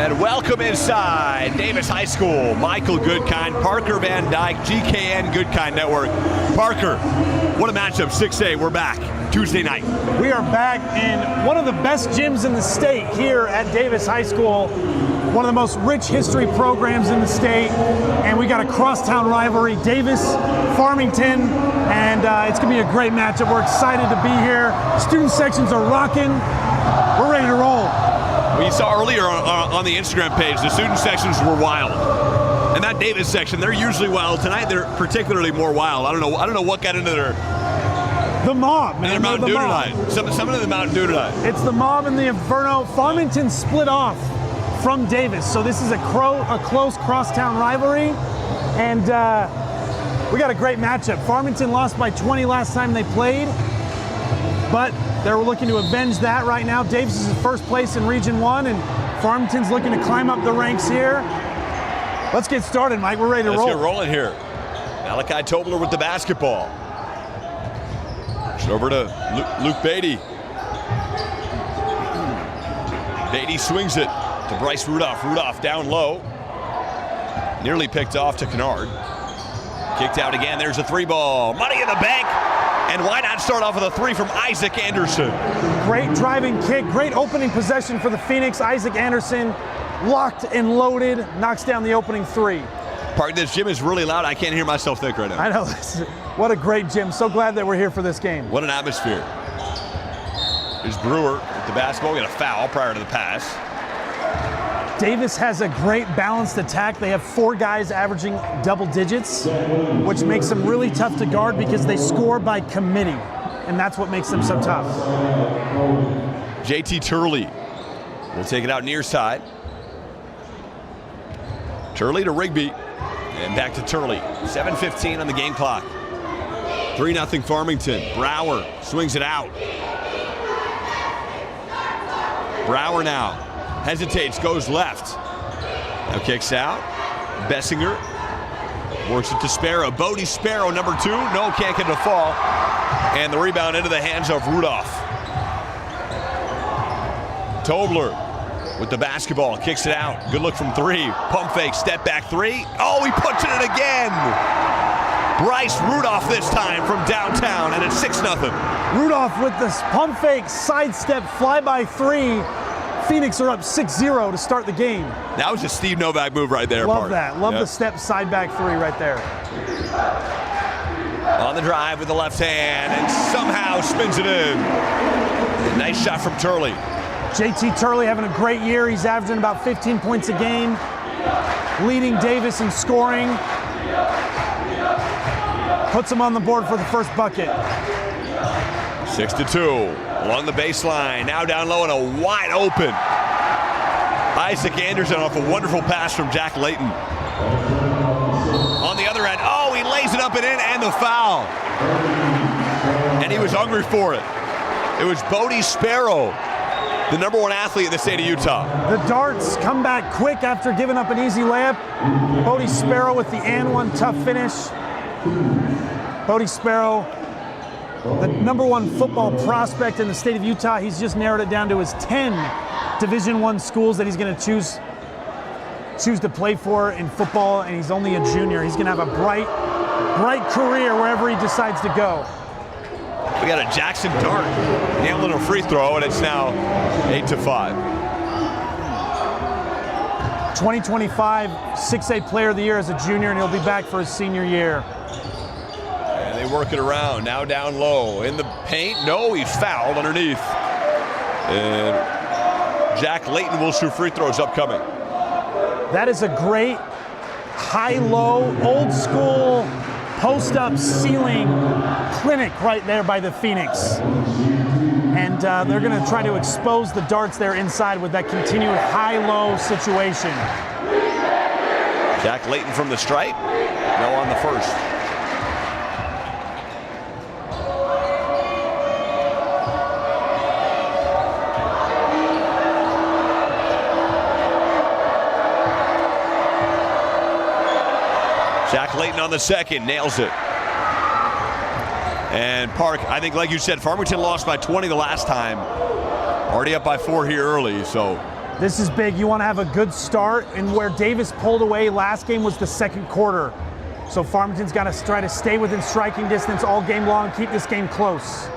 And welcome inside Davis High School. Michael Goodkind, Parker Van Dyke, GKN Goodkind Network. Parker, what a matchup, 6A. We're back Tuesday night. We are back in one of the best gyms in the state here at Davis High School. One of the most rich history programs in the state. And we got a crosstown rivalry, Davis, Farmington, and it's gonna be a great matchup. We're excited to be here. Student sections are rocking. We're ready to roll. We saw earlier on the Instagram page, the student sections were wild. And that Davis section, they're usually wild. Tonight, they're particularly more wild. I don't know what got into their... The mob, man. They're Mountain Dew tonight. Some of the Mountain Dew tonight. It's the mob and the Inferno. Farmington split off from Davis, so this is a close crosstown rivalry. And we got a great matchup. Farmington lost by 20 last time they played, but they're looking to avenge that right now. Davis is in first place in Region 1, and Farmington's looking to climb up the ranks here. Let's get started, Mike. We're ready to roll. Let's get rolling here. Malachi Tobler with the basketball. Over to Luke Beatty. Beatty swings it to Bryce Rudolph. Rudolph down low. Nearly picked off to Kennard. Kicked out again. There's a three ball. Money in the bank. And why not start off with a three from Isaac Anderson? Great driving kick. Great opening possession for the Phoenix. Isaac Anderson locked and loaded. Knocks down the opening three. Park, this gym is really loud. I can't hear myself think right now. I know. What a great gym. So glad that we're here for this game. What an atmosphere. There's Brewer with the basketball. We got a foul prior to the pass. Davis has a great balanced attack. They have 4 guys averaging double digits, which makes them really tough to guard because they score by committee, and that's what makes them so tough. JT Turley will take it out near side. Turley to Rigby, and back to Turley. 7:15 on the game clock. 3-0 Farmington. Brower swings it out. Brower now hesitates, goes left. Now kicks out. Bessinger works it to Sparrow. Bodie Sparrow, number 2. No, can't get it to fall. And the rebound into the hands of Rudolph. Tobler with the basketball, kicks it out. Good look from 3. Pump fake, step back 3. Oh, he puts it in again. Bryce Rudolph this time from downtown, and it's 6-0. Rudolph with this pump fake, sidestep, fly-by 3. Phoenix are up 6-0 to start the game. That was a Steve Novak move right there. Love that. Love the step side back 3 right there. On the drive with the left hand, and somehow spins it in. Nice shot from Turley. JT Turley having a great year. He's averaging about 15 points a game, leading Davis in scoring. Puts him on the board for the first bucket. 6-2. Along the baseline, now down low and a wide open Isaac Anderson off a wonderful pass from Jack Layton. On the other end, oh, he lays it up and in, and the foul. And he was hungry for it. It was Bodie Sparrow, the number 1 athlete in the state of Utah. The Darts come back quick after giving up an easy layup. Bodie Sparrow with the and one tough finish. Bodie Sparrow, the number 1 football prospect in the state of Utah. He's just narrowed it down to his 10 Division I schools that he's going to choose to play for in football, and he's only a junior. He's going to have a bright career wherever he decides to go. We got a Jackson Dart nailing a free throw, and it's now 8-5. 2025 6A Player of the Year as a junior, and he'll be back for his senior year. They work it around, now down low. In the paint, no, he's fouled underneath. And Jack Layton will shoot free throws upcoming. That is a great high-low, old-school, post-up ceiling clinic right there by the Phoenix. And they're gonna try to expose the Darts there inside with that continued high-low situation. Jack Layton from the stripe, no on the first. Jack Layton on the second, nails it. And Park, I think like you said, Farmington lost by 20 the last time. Already up by 4 here early, so This is big. You want to have a good start, and where Davis pulled away last game was the second quarter. So Farmington's got to try to stay within striking distance all game long, keep this game close.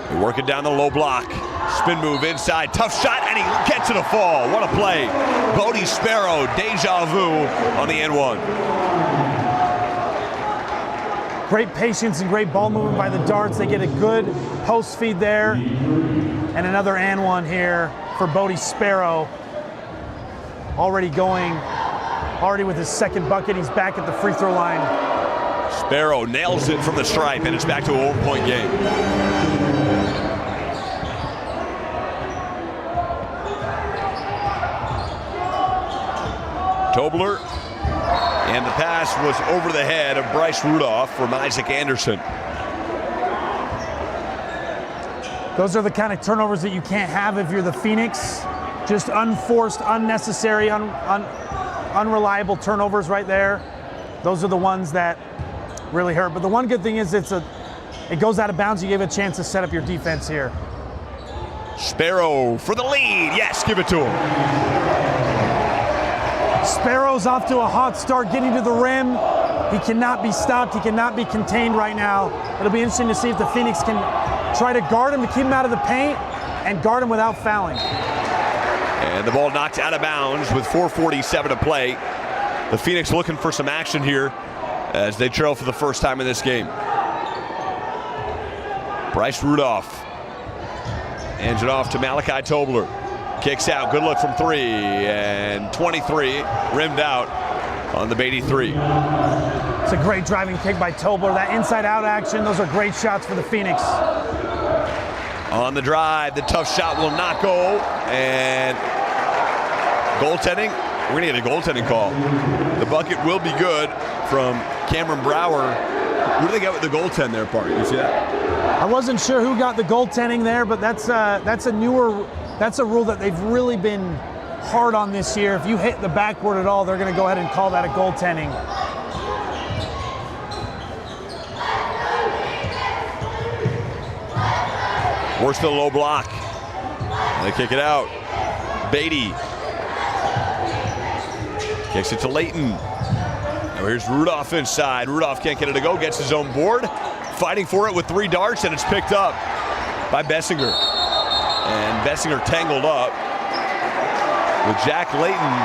They work it down the low block. Spin move inside, tough shot, and he gets it a fall. What a play. Bodie Sparrow, deja vu on the N1. Great patience and great ball movement by the Darts. They get a good post feed there. And another and one here for Bodie Sparrow. Already with his second bucket. He's back at the free throw line. Sparrow nails it from the stripe, and it's back to a 1-point game. Tobler, and the pass was over the head of Bryce Rudolph from Isaac Anderson. Those are the kind of turnovers that you can't have if you're the Phoenix. Just unforced, unnecessary, unreliable turnovers right there. Those are the ones that really hurt. But the one good thing is it goes out of bounds. You give a chance to set up your defense here. Sparrow for the lead. Yes, give it to him. Sparrow's off to a hot start, getting to the rim. He cannot be stopped. He cannot be contained right now. It'll be interesting to see if the Phoenix can try to guard him to keep him out of the paint and guard him without fouling. And the ball knocked out of bounds with 4:47 to play. The Phoenix looking for some action here as they trail for the first time in this game. Bryce Rudolph hands it off to Malachi Tobler. Kicks out, good look from three, and 23, rimmed out on the Beatty three. It's a great driving kick by Tobler. That inside-out action, those are great shots for the Phoenix. On the drive, the tough shot will not go, and goaltending, we're gonna get a goaltending call. The bucket will be good from Cameron Brower. Who do they get with the goaltend there, Parker? You see that? I wasn't sure who got the goaltending there, but that's a rule that they've really been hard on this year. If you hit the backboard at all, they're going to go ahead and call that a goaltending. Works to the low block. They kick it out. Beatty kicks it to Layton. Now here's Rudolph inside. Rudolph can't get it to go, gets his own board. Fighting for it with 3 darts, and it's picked up by Bessinger. And Bessinger tangled up with Jack Layton.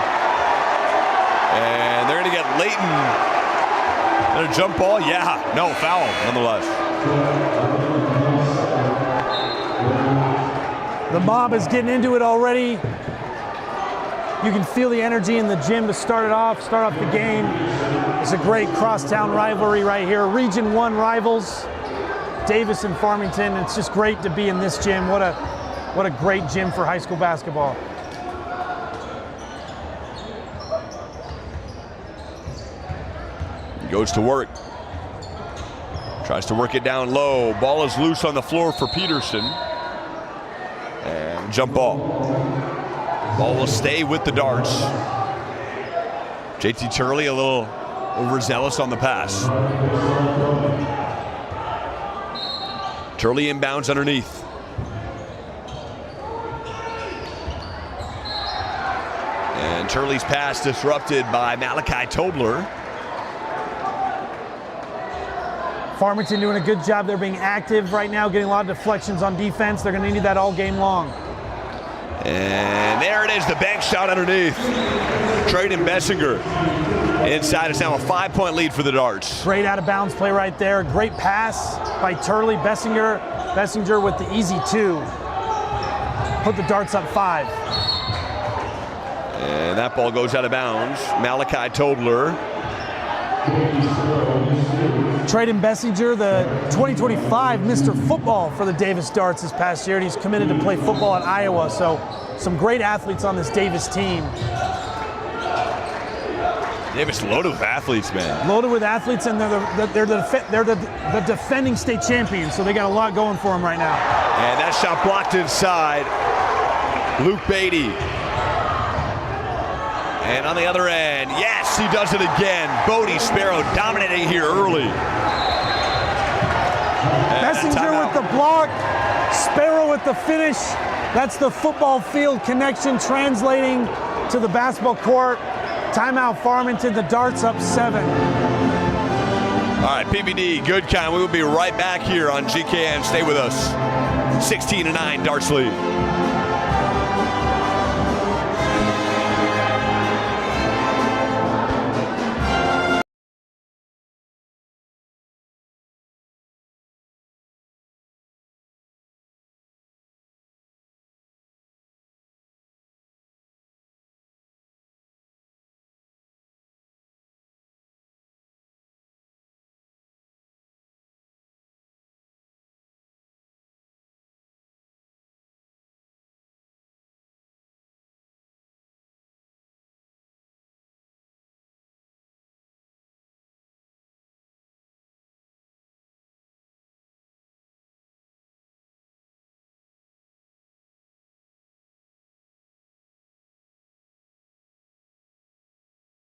And they're going to get Layton. And a jump ball? Yeah. No, foul nonetheless. The mob is getting into it already. You can feel the energy in the gym to start off the game. It's a great crosstown rivalry right here. Region 1 rivals, Davis and Farmington. It's just great to be in this gym. What a great gym for high school basketball. He goes to work. Tries to work it down low. Ball is loose on the floor for Peterson. And jump ball. Ball will stay with the Darts. JT Turley a little overzealous on the pass. Turley inbounds underneath. And Turley's pass disrupted by Malachi Tobler. Farmington doing a good job. They're being active right now, getting a lot of deflections on defense. They're going to need that all game long. And there it is, the bank shot underneath. Trayden Bessinger inside. It's now a 5-point lead for the Darts. Great out of bounds play right there. Great pass by Turley. Bessinger with the easy 2. Put the Darts up 5. And that ball goes out of bounds. Malachi Tobler. Trayden Bessinger, the 2025 Mr. Football for the Davis Darts this past year, and he's committed to play football at Iowa. So some great athletes on this Davis team. Davis loaded with athletes, man. Loaded with athletes, and they're the defending state champions, so they got a lot going for them right now. And that shot blocked inside. Luke Beatty. And on the other end, yes, he does it again. Bodie Sparrow dominating here early. Bessinger with the block, Sparrow with the finish, That's the football field connection translating to the basketball court. Timeout Farmington, the Darts up 7. All right, PBD, good count. We will be right back here on GKN. Stay with us. 16-9, Darts lead.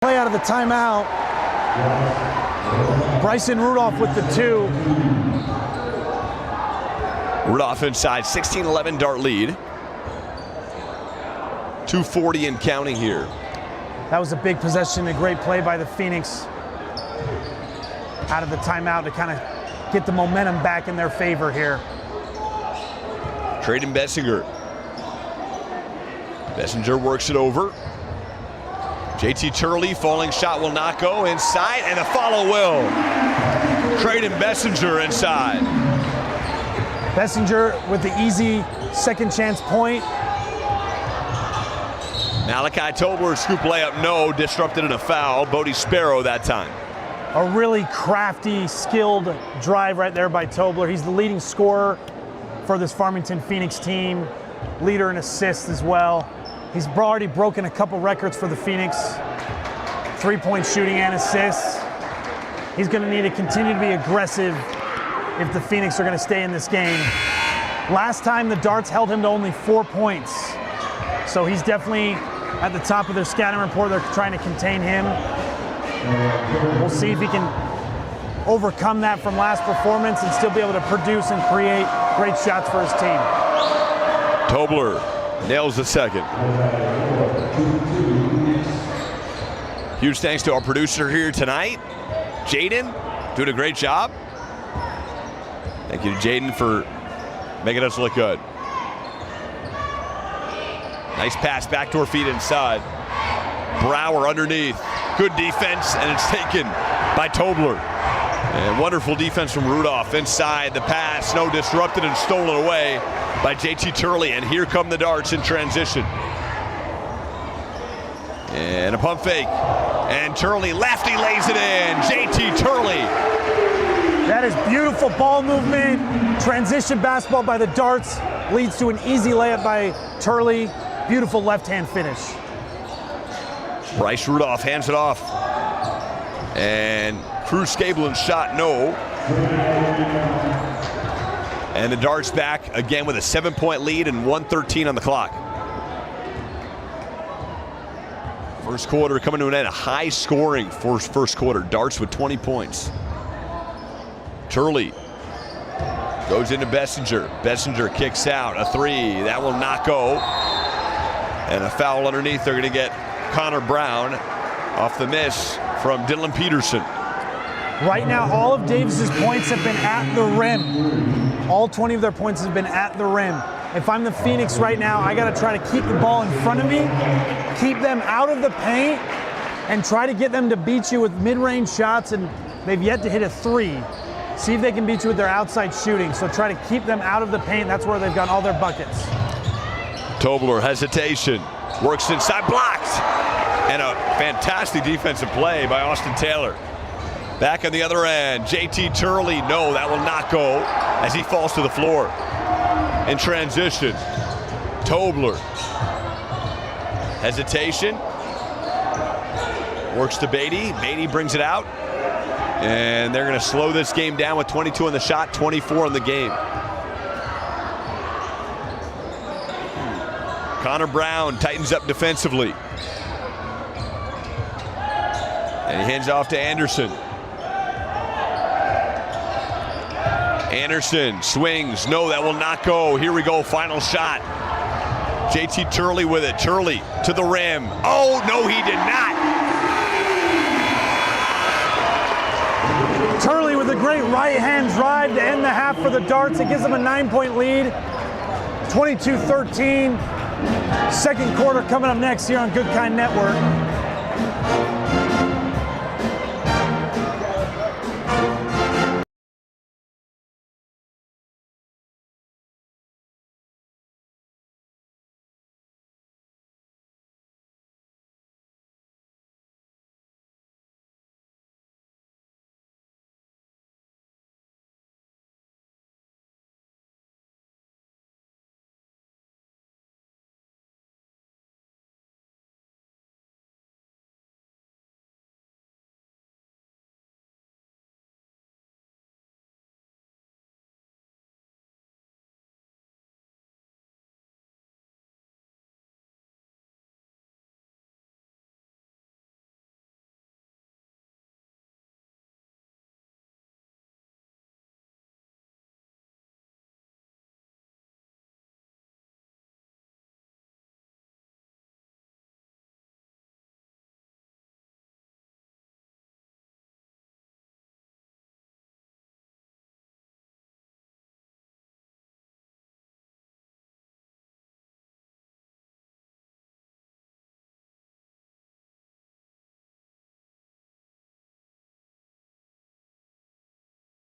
Play out of the timeout. Bryson Rudolph with the 2. Rudolph inside, 16-11 Dart lead. 2:40 and counting here. That was a big possession, a great play by the Phoenix out of the timeout to kind of get the momentum back in their favor here. Trayden Bessinger. Bessinger works it over. JT Turley, falling shot will not go. Inside, and the follow will. Trayden Bessinger inside. Bessinger with the easy second chance point. Malachi Tobler, scoop layup, no. Disrupted in a foul. Bodie Sparrow that time. A really crafty, skilled drive right there by Tobler. He's the leading scorer for this Farmington Phoenix team. Leader in assists as well. He's already broken a couple records for the Phoenix. 3-point shooting and assists. He's going to need to continue to be aggressive if the Phoenix are going to stay in this game. Last time the Darts held him to only 4 points. So he's definitely at the top of their scouting report. They're trying to contain him. We'll see if he can overcome that from last performance and still be able to produce and create great shots for his team. Tobler nails the second. Huge thanks to our producer here tonight, Jaden, doing a great job. Thank you to Jaden for making us look good. Nice pass, backdoor feed inside. Brower underneath. Good defense, and it's taken by Tobler. And wonderful defense from Rudolph. Inside the pass, no, disrupted and stolen away by JT Turley. And here come the Darts in transition. And a pump fake. And Turley, lefty, lays it in. JT Turley. That is beautiful ball movement. Transition basketball by the Darts leads to an easy layup by Turley. Beautiful left-hand finish. Bryce Rudolph hands it off. And Cruz Scablin's shot, no. And the Darts back again with a 7-point lead and 1:13 on the clock. First quarter coming to an end, a high scoring first quarter. Darts with 20 points. Turley goes into Bessinger. Bessinger kicks out, a 3, that will not go. And a foul underneath, they're gonna get Connor Brown off the miss from Dylan Peterson. Right now, all of Davis's points have been at the rim. All 20 of their points have been at the rim. If I'm the Phoenix right now, I got to try to keep the ball in front of me, keep them out of the paint, and try to get them to beat you with mid-range shots, and they've yet to hit a 3. See if they can beat you with their outside shooting. So try to keep them out of the paint. That's where they've got all their buckets. Tobler, hesitation, works inside, blocked. And a fantastic defensive play by Austin Taylor. Back on the other end, JT Turley, no, that will not go as he falls to the floor. In transition, Tobler, hesitation, works to Beatty. Beatty brings it out, and they're going to slow this game down with 22 on the shot, 24 on the game. Connor Brown tightens up defensively. And he hands off to Anderson. Anderson swings, no, that will not go. Here we go, final shot. JT Turley with it. Turley to the rim. Oh, no, he did not. Turley with a great right-hand drive to end the half for the Darts. It gives them a 9-point lead, 22-13. Second quarter coming up next here on Good Kind Network.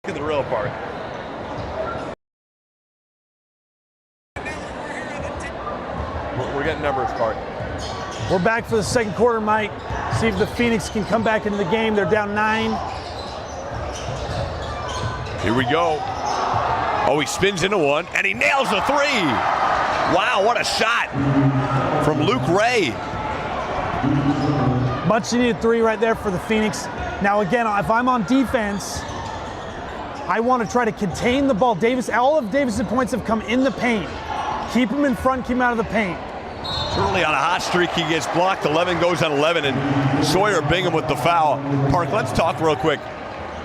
In the real part. We're getting numbers, Park. We're back for the second quarter, Mike. See if the Phoenix can come back into the game. They're down 9. Here we go. Oh, he spins into one, and he nails a 3. Wow, what a shot from Luke Ray. Much needed 3 right there for the Phoenix. Now, again, if I'm on defense, I want to try to contain the ball. All of Davis's points have come in the paint. Keep him in front, keep him out of the paint. Turley on a hot streak. He gets blocked. 11 goes on 11, and Sawyer Bingham with the foul. Park, let's talk real quick.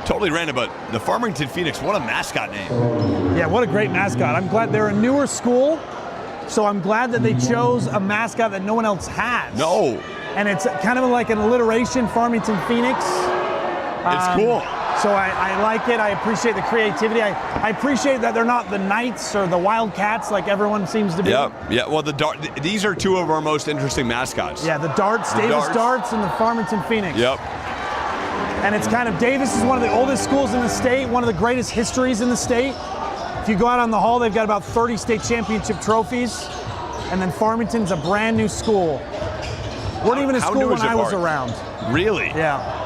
Totally random, but the Farmington Phoenix, what a mascot name. Yeah, what a great mascot. I'm glad they're a newer school, so I'm glad that they chose a mascot that no one else has. No. And it's kind of like an alliteration, Farmington Phoenix. It's cool. So I like it. I appreciate the creativity. I appreciate that they're not the Knights or the Wildcats like everyone seems to be. Yeah. Well, these are two of our most interesting mascots. Yeah, the Darts, Davis Darts, and the Farmington Phoenix. Yep. And it's kind of, Davis is one of the oldest schools in the state, one of the greatest histories in the state. If you go out on the hall, they've got about 30 state championship trophies. And then Farmington's a brand new school. Weren't even a school when I was around. Really? Yeah.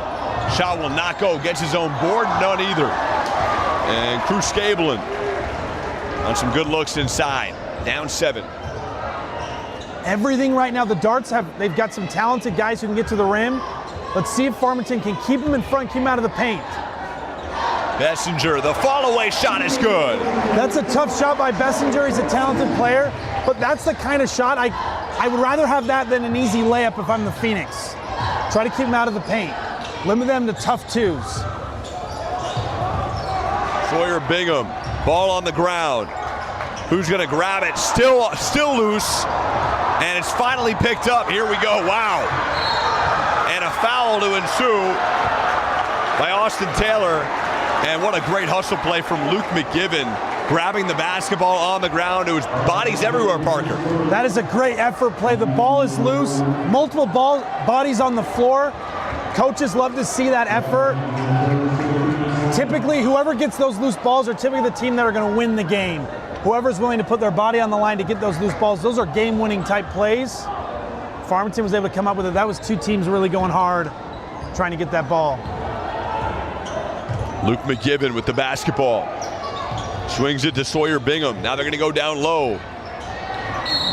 Shot will not go. Gets his own board. None either. And Cruz Scabelin on some good looks inside. Down 7. Everything right now, the Darts they've got some talented guys who can get to the rim. Let's see if Farmington can keep them in front, keep them out of the paint. Bessinger, the fall-away shot is good. That's a tough shot by Bessinger. He's a talented player, but that's the kind of shot I would rather have that than an easy layup if I'm the Phoenix. Try to keep them out of the paint. Limit them to tough 2s. Sawyer Bingham, ball on the ground. Who's going to grab it? Still loose, and it's finally picked up. Here we go. Wow. And a foul to ensue by Austin Taylor. And what a great hustle play from Luke McGibbon, grabbing the basketball on the ground. It was bodies everywhere, Parker. That is a great effort play. The ball is loose, multiple bodies on the floor. Coaches love to see that effort. Typically, whoever gets those loose balls are typically the team that are going to win the game. Whoever's willing to put their body on the line to get those loose balls, those are game-winning type plays. Farmington was able to come up with it. That was 2 teams really going hard, trying to get that ball. Luke McGibbon with the basketball. Swings it to Sawyer Bingham. Now they're going to go down low.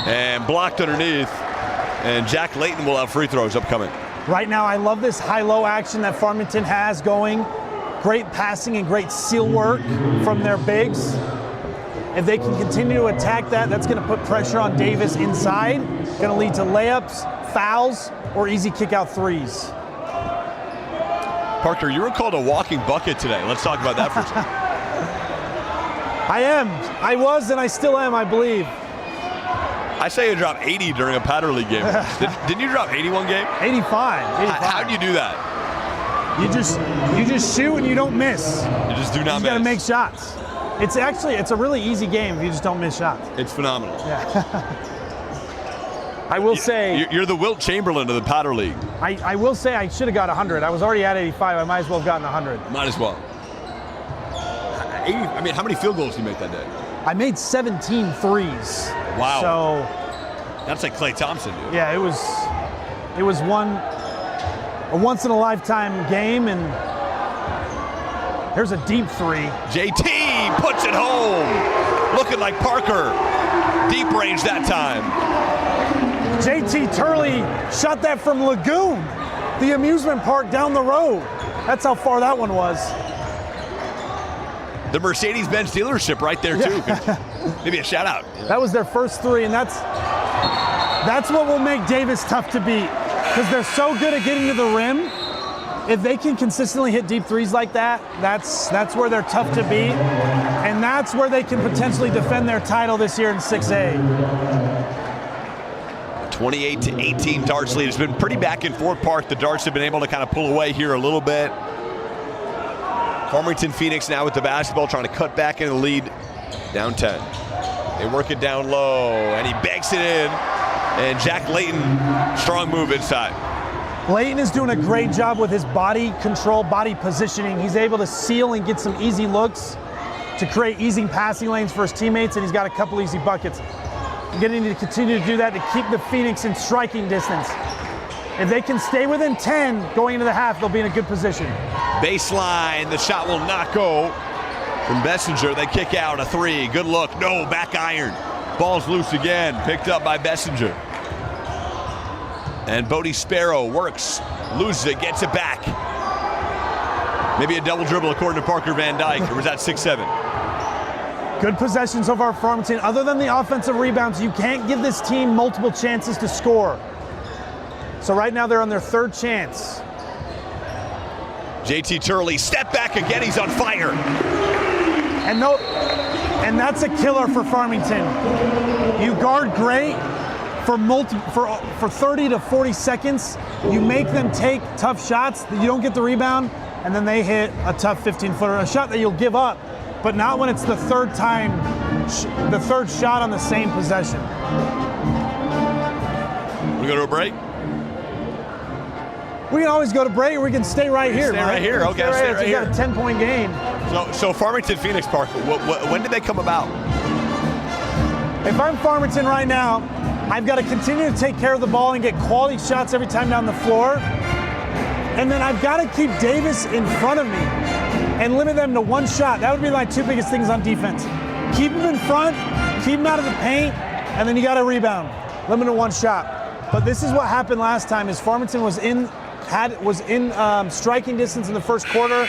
And blocked underneath. And Jack Layton will have free throws upcoming. Right now, I love this high-low action that Farmington has going. Great passing and great seal work from their bigs. If they can continue to attack that, that's going to put pressure on Davis inside. Going to lead to layups, fouls, or easy kick-out 3s. Parker, you were called a walking bucket today. Let's talk about that for a second. I am. I was, and I still am, I believe. I say you drop 80 during a powder league game. Didn't you drop 80 one game? 85. How'd you do that? You just shoot and you don't miss. You just do not miss. You got to make shots. It's a really easy game if you just don't miss shots. It's phenomenal. Yeah. I will say you're the Wilt Chamberlain of the powder league. I will say I should have got 100. I was already at 85. I might as well have gotten 100. Might as well. 80, I mean, how many field goals did you make that day? I made 17 threes. Wow. So that's like Klay Thompson, dude. Yeah, it was a once in a lifetime game, and here's a deep three. JT puts it home. Looking like Parker. Deep range that time. JT Turley shot that from Lagoon, the amusement park down the road. That's how far that one was. The Mercedes-Benz dealership right there, too. Maybe a shout out. That was their first three, and that's what will make Davis tough to beat, because they're so good at getting to the rim. If they can consistently hit deep threes like that, that's where they're tough to beat, and that's where they can potentially defend their title this year in 6A. 28-18 Darts lead. It's been pretty back and forth, Park. The Darts have been able to kind of pull away here a little bit. Farmington Phoenix now with the basketball, trying to cut back into the lead, down 10. They work it down low, and he banks it in. And Jack Layton, strong move inside. Layton is doing a great job with his body control, body positioning. He's able to seal and get some easy looks to create easy passing lanes for his teammates, and he's got a couple easy buckets. You're going to need to continue to do that to keep the Phoenix in striking distance. If they can stay within 10 going into the half, they'll be in a good position. Baseline, the shot will not go from Bessinger. They kick out a three. Good look. No, back iron. Ball's loose again. Picked up by Bessinger. And Bodie Sparrow works, loses it, gets it back. Maybe a double dribble according to Parker Van Dyke, or was that 6-7? Good possession so far, Farmington. Other than the offensive rebounds, you can't give this team multiple chances to score. So right now they're on their third chance. JT Turley, step back again, he's on fire. And that's a killer for Farmington. You guard great for 30 to 40 seconds. You make them take tough shots that you don't get the rebound, and then they hit a tough 15-footer, a shot that you'll give up, but not when it's the third time, the third shot on the same possession. We go to a break? We can always go to break, or we can stay right here. Stay right here. Okay, stay right here. You got a 10-point game. So Farmington Phoenix Park, when did they come about? If I'm Farmington right now, I've got to continue to take care of the ball and get quality shots every time down the floor. And then I've got to keep Davis in front of me and limit them to one shot. That would be my two biggest things on defense. Keep them in front, keep them out of the paint, and then you got to rebound. Limit to one shot. But this is what happened last time: is Farmington was in striking distance in the first quarter,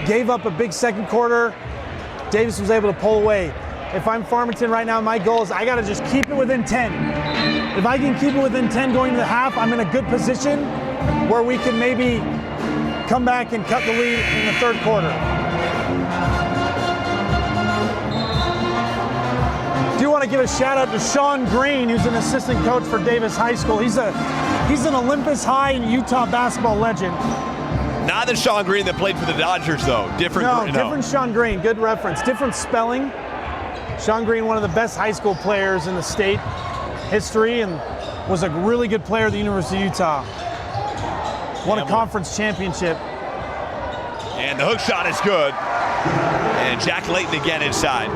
gave up a big second quarter. Davis was able to pull away. If I'm Farmington right now, my goal is I got to just keep it within 10. If I can keep it within 10 going to the half, I'm in a good position where we can maybe come back and cut the lead in the third quarter. Do want to give a shout out to Sean Green, who's an assistant coach for Davis High School. He's an Olympus High and Utah basketball legend. Not the Sean Green that played for the Dodgers, though. Different Sean Green. Good reference. Different spelling. Sean Green, one of the best high school players in the state history, and was a really good player at the University of Utah. Won a conference championship. And the hook shot is good. And Jack Layton again inside.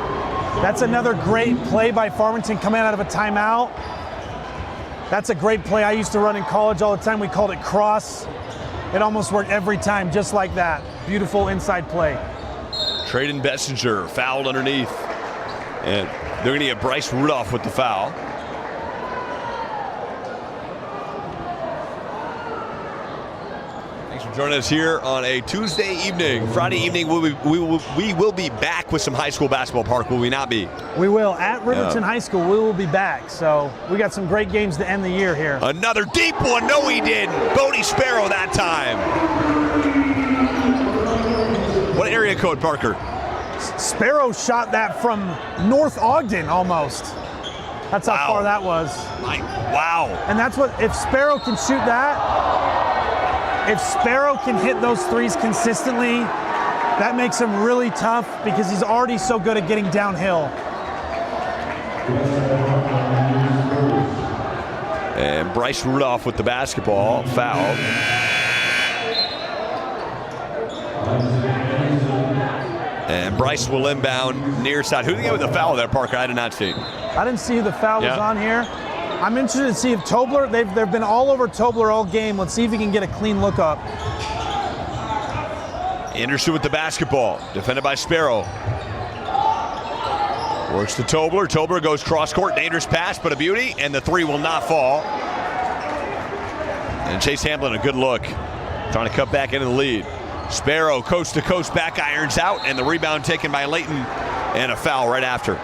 That's another great play by Farmington coming out of a timeout. That's a great play I used to run in college all the time. We called it cross. It almost worked every time, just like that. Beautiful inside play. Traden Bessinger fouled underneath. And they're going to get Bryce Rudolph with the foul. Thanks for joining us here on a Tuesday evening. Friday evening, we will be back with some high school basketball, Park, will we not be? We will. At Riverton High School, we will be back. So we got some great games to end the year here. Another deep one. No, he didn't. Bodie Sparrow that time. What area code, Parker? Sparrow shot that from North Ogden almost. That's how far that was. Wow. And that's what, if Sparrow can shoot that, if Sparrow can hit those threes consistently, that makes him really tough because he's already so good at getting downhill. And Bryce Rudolph with the basketball, fouled. And Bryce will inbound near side. Who did he get with the foul there, Parker? I did not see. I didn't see who the foul was on here. I'm interested to see if Tobler, they've been all over Tobler all game. Let's see if he can get a clean look up. Anderson with the basketball, defended by Sparrow. Works to Tobler. Tobler goes cross court, dangerous pass, but a beauty, and the three will not fall. And Chase Hamblin, a good look, trying to cut back into the lead. Sparrow, coast to coast, back irons out, and the rebound taken by Layton, and a foul right after.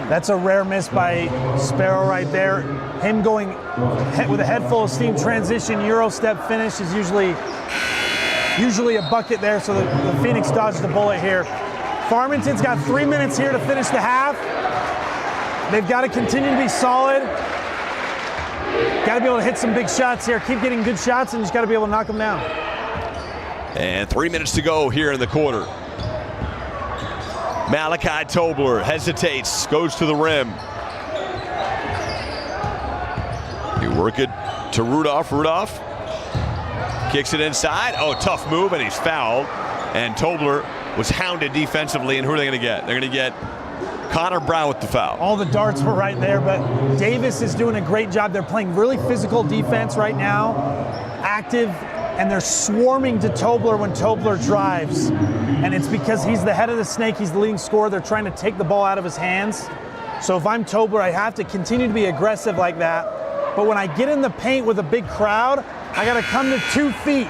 That's a rare miss by Sparrow right there. Him going with a head full of steam transition, Euro step finish is usually a bucket there, so the Phoenix dodged the bullet here. Farmington's got 3 minutes here to finish the half. They've got to continue to be solid. Got to be able to hit some big shots here. Keep getting good shots, and you just got to be able to knock them down. And 3 minutes to go here in the quarter. Malachi Tobler hesitates, goes to the rim. You work it to Rudolph. Rudolph kicks it inside. Oh, tough move, and he's fouled. And Tobler was hounded defensively, and who are they going to get? They're going to get Connor Brown with the foul. All the darts were right there, but Davis is doing a great job. They're playing really physical defense right now, active, and they're swarming to Tobler when Tobler drives. And it's because he's the head of the snake, he's the leading scorer. They're trying to take the ball out of his hands. So if I'm Tobler, I have to continue to be aggressive like that. But when I get in the paint with a big crowd, I got to come to 2 feet.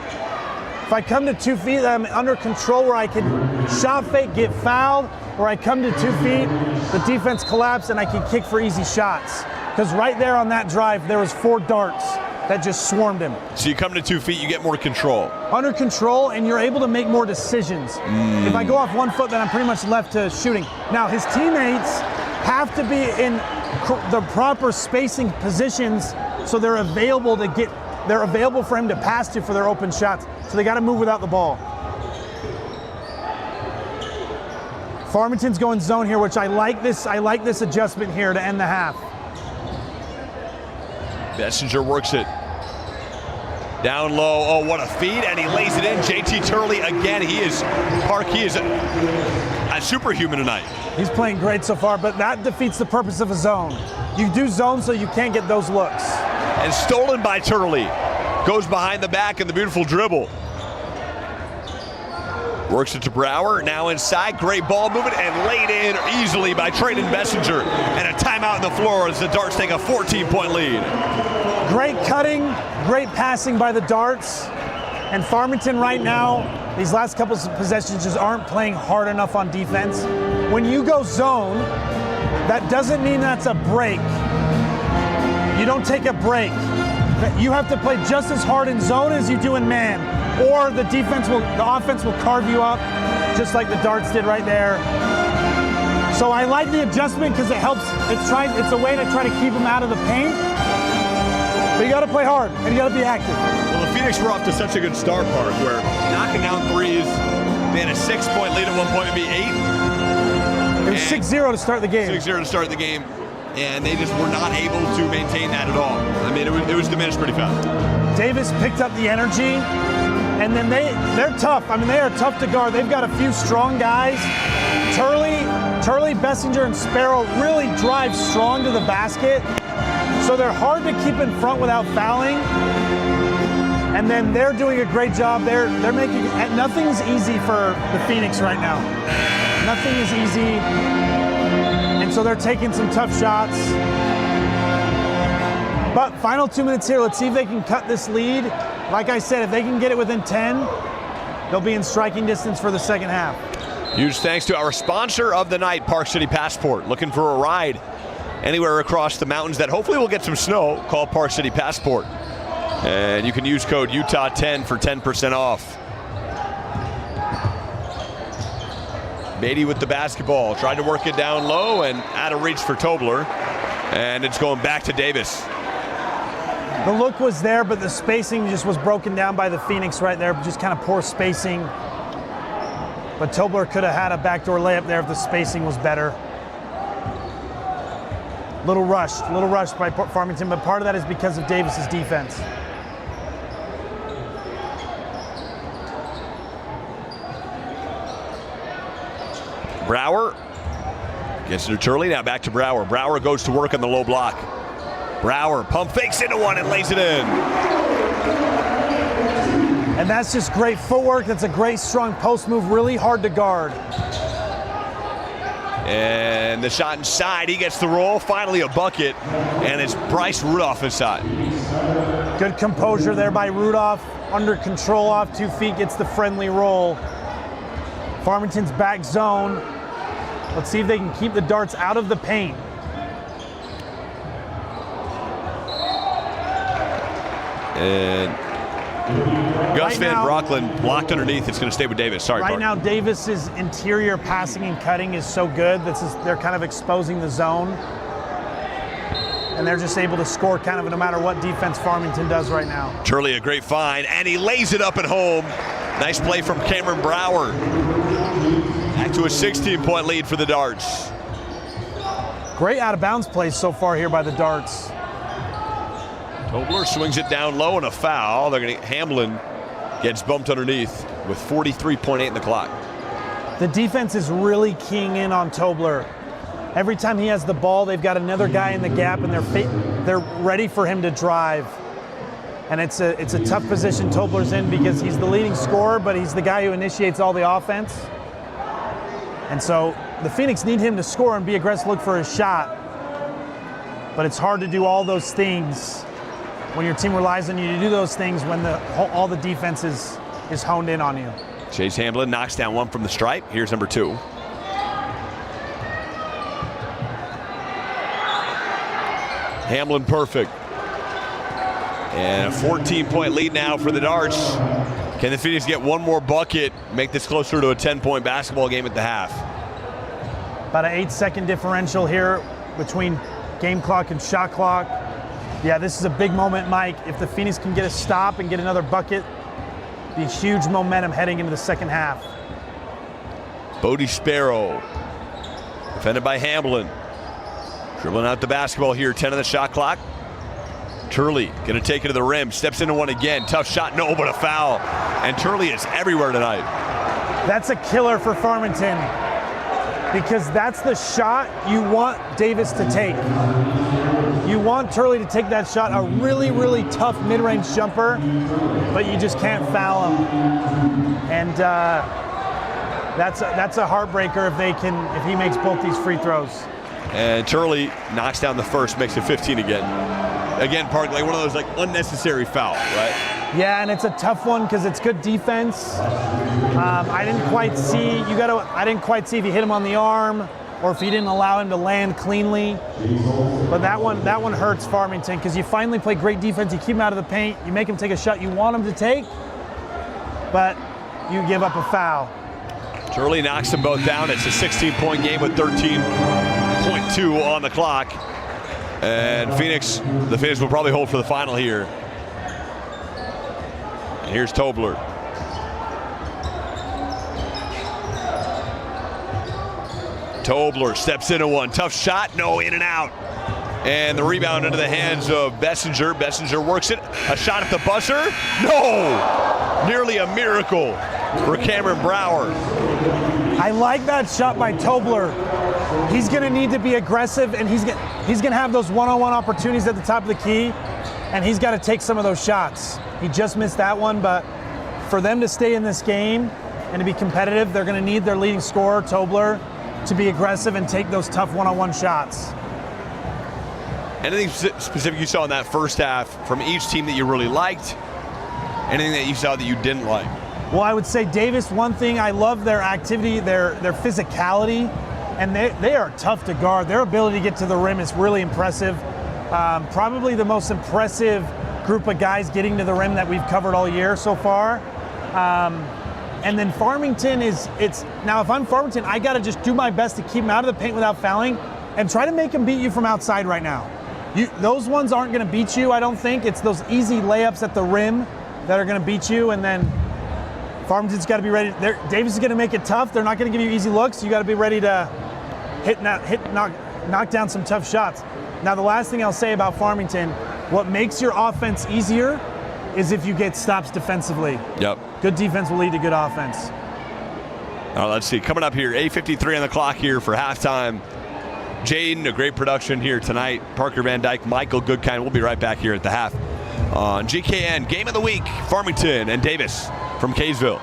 If I come to 2 feet, I'm under control where I can shot fake, get fouled, or I come to 2 feet, the defense collapses, and I can kick for easy shots. Because right there on that drive, there was 4 darts that just swarmed him. So you come to 2 feet, you get more control. Under control, and you're able to make more decisions. If I go off 1 foot, then I'm pretty much left to shooting. Now, his teammates have to be in the proper spacing positions so they're available for him to pass to for their open shots. So they got to move without the ball. Farmington's going zone here, which I like this adjustment here to end the half. Messenger works it down low. Oh, what a feed, and he lays it in. JT Turley again. He is a superhuman tonight. He's playing great so far, but that defeats the purpose of a zone. You do zone so you can't get those looks. And stolen by Turley. Goes behind the back in the beautiful dribble. Works it to Brower, now inside, great ball movement, and laid in easily by Trayden Messenger. And a timeout on the floor as the Darts take a 14-point lead. Great cutting, great passing by the Darts. And Farmington right now, these last couple of possessions just aren't playing hard enough on defense. When you go zone, that doesn't mean that's a break. You don't take a break. You have to play just as hard in zone as you do in man, or the offense will carve you up, just like the Darts did right there. So I like the adjustment because it helps. It's a way to try to keep them out of the paint. But you got to play hard and you got to be active. Well, the Phoenix were off to such a good start, Park, where knocking down threes. They had a 6-point lead at one point, maybe 8. It was 6-0 to start the game. 6-0 to start the game. And they just were not able to maintain that at all. I mean, it was diminished pretty fast. Davis picked up the energy, and then they're tough. I mean, they are tough to guard. They've got a few strong guys. Turley, Bessinger, and Sparrow really drive strong to the basket, so they're hard to keep in front without fouling. And then they're doing a great job. They're making nothing's easy for the Phoenix right now. Nothing is easy. And so they're taking some tough shots. But final 2 minutes here. Let's see if they can cut this lead. Like I said, if they can get it within 10, they'll be in striking distance for the second half. Huge thanks to our sponsor of the night, Park City Passport. Looking for a ride anywhere across the mountains that hopefully will get some snow? Call Park City Passport. And you can use code Utah10 for 10% off. Beatty with the basketball, tried to work it down low and out of reach for Tobler. And it's going back to Davis. The look was there, but the spacing just was broken down by the Phoenix right there. Just kind of poor spacing. But Tobler could have had a backdoor layup there if the spacing was better. Little rushed by Farmington, but part of that is because of Davis's defense. Brower gets it to Turley, now back to Brower. Brower goes to work on the low block. Brower pump fakes into one and lays it in. And that's just great footwork. That's a great strong post move, really hard to guard. And the shot inside, he gets the roll, finally a bucket, and it's Bryce Rudolph inside. Good composure there by Rudolph, under control off 2 feet, gets the friendly roll. Farmington's back zone. Let's see if they can keep the darts out of the paint. And Gus Van Brocklin blocked underneath. It's going to stay with Davis. Sorry, Right now, Davis's interior passing and cutting is so good. They're kind of exposing the zone. And they're just able to score kind of no matter what defense Farmington does right now. Turley, a great find, and he lays it up at home. Nice play from Cameron Brower. Back to a 16-point lead for the Darts. Great out-of-bounds plays so far here by the Darts. Tobler swings it down low and a foul. Hamlin gets bumped underneath with 43.8 in the clock. The defense is really keying in on Tobler. Every time he has the ball, they've got another guy in the gap, and they're ready for him to drive. And it's a tough position Tobler's in because he's the leading scorer, but he's the guy who initiates all the offense. And so the Phoenix need him to score and be aggressive, look for a shot. But it's hard to do all those things when your team relies on you to do those things when all the defense is honed in on you. Chase Hamlin knocks down one from the stripe. Here's number 2. Hamlin perfect. And a 14-point lead now for the Darts. Can the Phoenix get one more bucket, make this closer to a 10-point basketball game at the half? About an 8-second differential here between game clock and shot clock. Yeah, this is a big moment, Mike. If the Phoenix can get a stop and get another bucket, be huge momentum heading into the second half. Bodie Sparrow, defended by Hamlin. Dribbling out the basketball here, 10 on the shot clock. Turley gonna take it to the rim, steps into one again. Tough shot, no, but a foul. And Turley is everywhere tonight. That's a killer for Farmington because that's the shot you want Davis to take. You want Turley to take that shot, a really, really tough mid-range jumper, but you just can't foul him. And that's a heartbreaker if he makes both these free throws. And Turley knocks down the first, makes it 15 again. Again, Park, like one of those like unnecessary fouls, right? Yeah, and it's a tough one because it's good defense. I didn't quite see if he hit him on the arm or if he didn't allow him to land cleanly. But that one hurts Farmington because you finally play great defense. You keep him out of the paint. You make him take a shot you want him to take, but you give up a foul. Turley knocks them both down. It's a 16-point game with 13.2 on the clock. And the Phoenix will probably hold for the final here. And here's Tobler. Tobler steps into one. Tough shot. No, in and out. And the rebound into the hands of Bessinger. Bessinger works it. A shot at the buzzer. No! Nearly a miracle for Cameron Brower. I like that shot by Tobler. He's going to need to be aggressive, and he's going to have those one-on-one opportunities at the top of the key, and he's got to take some of those shots. He just missed that one, but for them to stay in this game and to be competitive, they're going to need their leading scorer, Tobler, to be aggressive and take those tough one-on-one shots. Anything specific you saw in that first half from each team that you really liked? Anything that you saw that you didn't like? Well, I would say Davis, one thing, I love their activity, their physicality, and they are tough to guard. Their ability to get to the rim is really impressive. Probably the most impressive group of guys getting to the rim that we've covered all year so far. And then Farmington now if I'm Farmington, I got to just do my best to keep them out of the paint without fouling, and try to make them beat you from outside right now. Those ones aren't going to beat you, I don't think. It's those easy layups at the rim that are going to beat you, and then Farmington's got to be ready. Davis is going to make it tough. They're not going to give you easy looks. You got to be ready to knock down some tough shots. Now, the last thing I'll say about Farmington, what makes your offense easier is if you get stops defensively. Yep. Good defense will lead to good offense. All right, let's see. Coming up here, 8:53 on the clock here for halftime. Jaden, a great production here tonight. Parker Van Dyke, Michael Goodkind. We'll be right back here at the half on GKN. Game of the week, Farmington and Davis from Kaysville.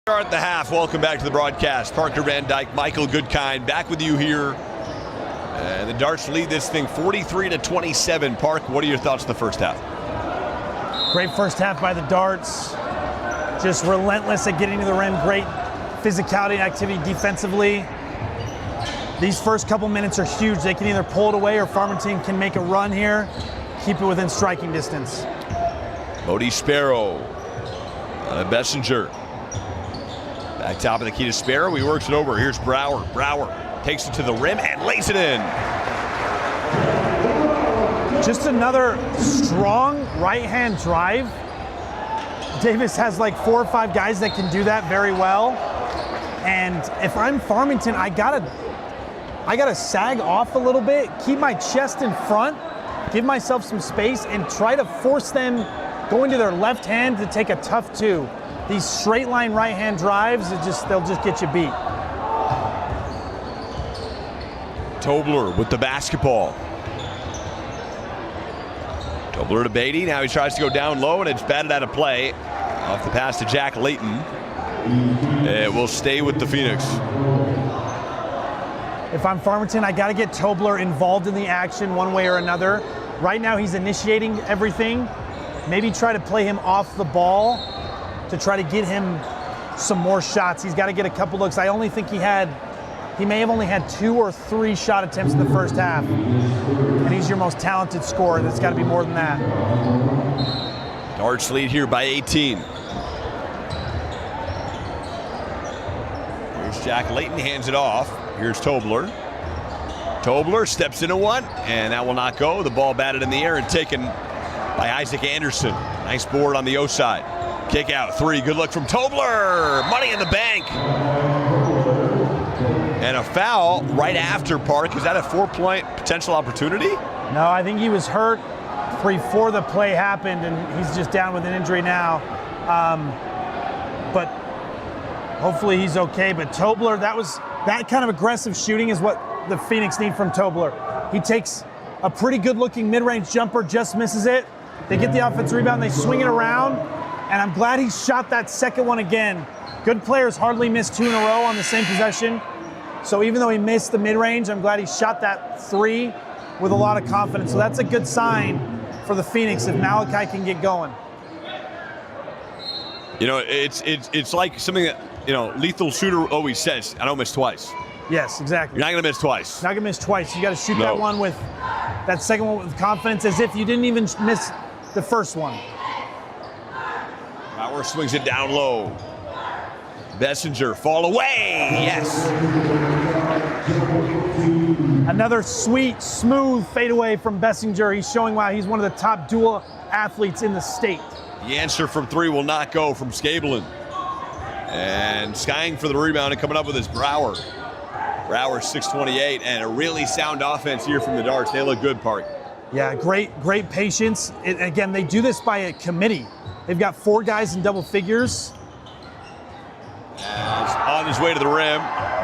Start the half. Welcome back to the broadcast. Parker Van Dyke, Michael Goodkind, back with you here. And the Darts lead this thing 43-27. Park, what are your thoughts on the first half? Great first half by the Darts. Just relentless at getting to the rim. Great physicality and activity defensively. These first couple minutes are huge. They can either pull it away or Farmington can make a run here, keep it within striking distance. Bodie Sparrow, Bessinger. Back top of the key to Sparrow. He works it over. Here's Brower. Brower takes it to the rim and lays it in. Just another strong right-hand drive. Davis has like 4 or 5 guys that can do that very well. And if I'm Farmington, I gotta sag off a little bit, keep my chest in front, give myself some space, and try to force them going to their left hand to take a tough two. These straight line right hand drives, they'll just get you beat. Tobler with the basketball. Tobler to Beatty. Now he tries to go down low, and it's batted out of play. Off the pass to Jack Layton. It will stay with the Phoenix. If I'm Farmington, I got to get Tobler involved in the action one way or another. Right now he's initiating everything. Maybe try to play him off the ball to try to get him some more shots. He's got to get a couple looks. I only think he may have only had 2 or 3 shot attempts in the first half. And he's your most talented scorer. There's got to be more than that. Darts lead here by 18. Here's Jack Layton, hands it off. Here's Tobler. Tobler steps into one, and that will not go. The ball batted in the air and taken by Isaac Anderson. Nice board on the O side. Kick out, 3, good look from Tobler. Money in the bank. And a foul right after Park. Is that a 4-point potential opportunity? No, I think he was hurt before the play happened, and he's just down with an injury now. But hopefully he's okay. But Tobler, that kind of aggressive shooting is what the Phoenix need from Tobler. He takes a pretty good-looking mid-range jumper, just misses it. They get the offensive rebound, they swing it around, and I'm glad he shot that second one again. Good players hardly miss 2 in a row on the same possession. So even though he missed the mid-range, I'm glad he shot that 3 with a lot of confidence. So that's a good sign for the Phoenix if Malachi can get going. You know, it's like something that, you know, lethal shooter always says, I don't miss twice. Yes, exactly. You're not going to miss twice. Not going to miss twice. You got to shoot that one with, that second one with confidence as if you didn't even miss the first one. Brower swings it down low. Bessinger, fall away, yes. Another sweet, smooth fadeaway from Bessinger. He's showing why he's one of the top dual athletes in the state. The answer from 3 will not go from Scabelin. And skying for the rebound and coming up with his Brower. Brower 6'28", and a really sound offense here from the Darts. They look good, Park. Yeah, great patience. Again, they do this by a committee. They've got 4 guys in double figures. As on his way to the rim,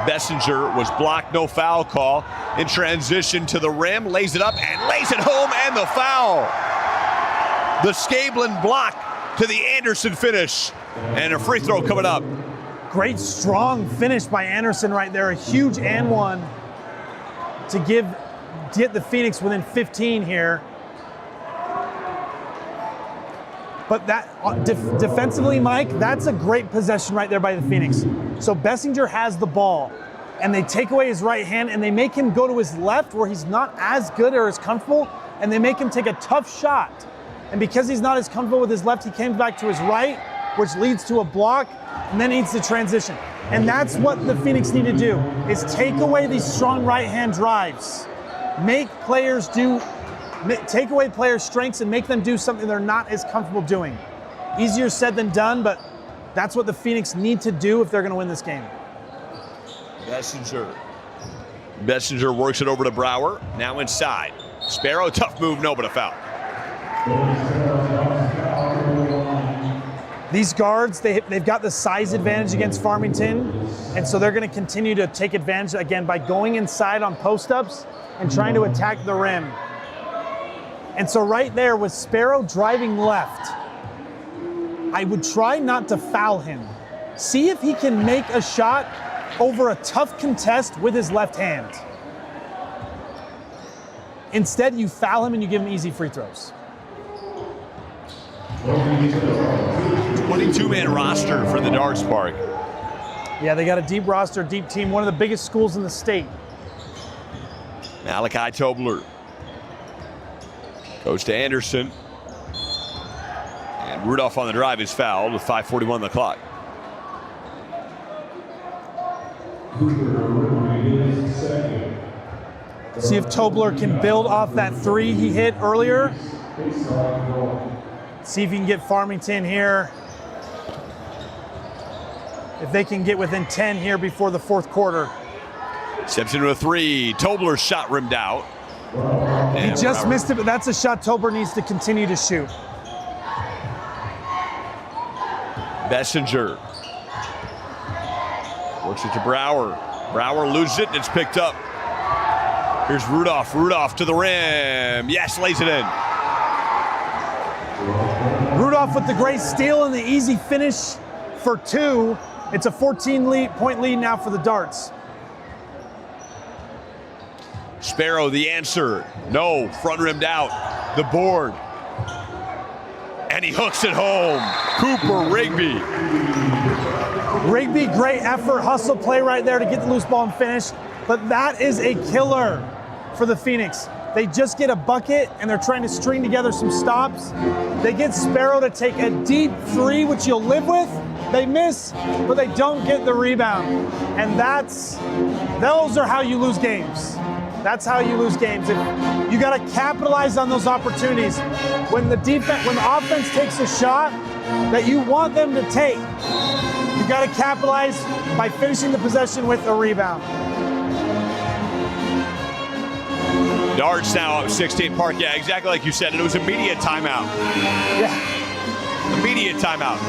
Bessinger was blocked, no foul call. In transition to the rim, lays it up and lays it home, and the foul. The Scabelin block to the Anderson finish, and a free throw coming up. Great strong finish by Anderson right there. A huge and one to get the Phoenix within 15 here. But that defensively, Mike, that's a great possession right there by the Phoenix. So Bessinger has the ball, and they take away his right hand, and they make him go to his left where he's not as good or as comfortable, and they make him take a tough shot. And because he's not as comfortable with his left, he came back to his right, which leads to a block, and then needs to transition. And that's what the Phoenix need to do, is take away these strong right-hand drives. Take away players' strengths and make them do something they're not as comfortable doing. Easier said than done, but that's what the Phoenix need to do if they're going to win this game. Bessinger works it over to Brower. Now inside. Sparrow, tough move, no, but a foul. These guards, they've got the size advantage against Farmington, and so they're going to continue to take advantage, again, by going inside on post-ups and trying to attack the rim. And so right there with Sparrow driving left, I would try not to foul him. See if he can make a shot over a tough contest with his left hand. Instead, you foul him and you give him easy free throws. 22-man roster for the Darts Park. Yeah, they got a deep roster, deep team, one of the biggest schools in the state. Malachi Tobler goes to Anderson. And Rudolph on the drive is fouled with 5:41 on the clock. See if Tobler can build off that three he hit earlier. See if he can get Farmington here. If they can get within 10 here before the fourth quarter. Steps into a three. Tobler's shot rimmed out. He just missed it, but that's a shot Tobler needs to continue to shoot. Bessinger works it to Brower. Brower loses it and it's picked up. Here's Rudolph. Rudolph to the rim. Yes, lays it in. Rudolph with the great steal and the easy finish for two. It's a 14-point lead now for the Darts. Sparrow, the answer. No, front rimmed out. The board. And he hooks it home. Cooper Rigby. Rigby, great effort, hustle play right there to get the loose ball and finish. But that is a killer for the Phoenix. They just get a bucket and they're trying to string together some stops. They get Sparrow to take a deep three, which you'll live with. They miss, but they don't get the rebound. And those are how you lose games. That's how you lose games. You got to capitalize on those opportunities. When the offense takes a shot that you want them to take, you got to capitalize by finishing the possession with a rebound. Darts now up 16 Park. Yeah, exactly like you said. It was immediate timeout. Yeah. Immediate timeout.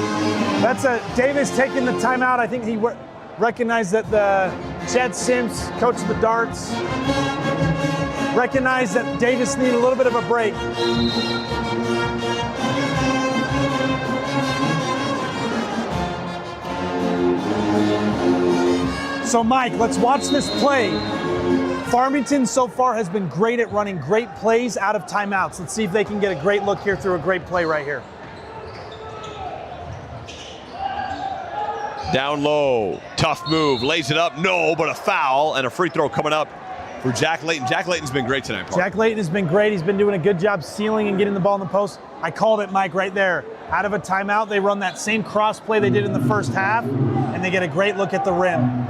That's Davis taking the timeout. I think he recognized that Chad Sims, coach of the Darts, recognized that Davis needed a little bit of a break. So Mike, let's watch this play. Farmington so far has been great at running great plays out of timeouts. Let's see if they can get a great look here through a great play right here. Down low, tough move, lays it up, no, but a foul and a free throw coming up for Jack Layton. Jack Layton's been great tonight, Park. Jack Layton has been great. He's been doing a good job sealing and getting the ball in the post. I called it, Mike, right there. Out of a timeout, they run that same cross play they did in the first half, and they get a great look at the rim.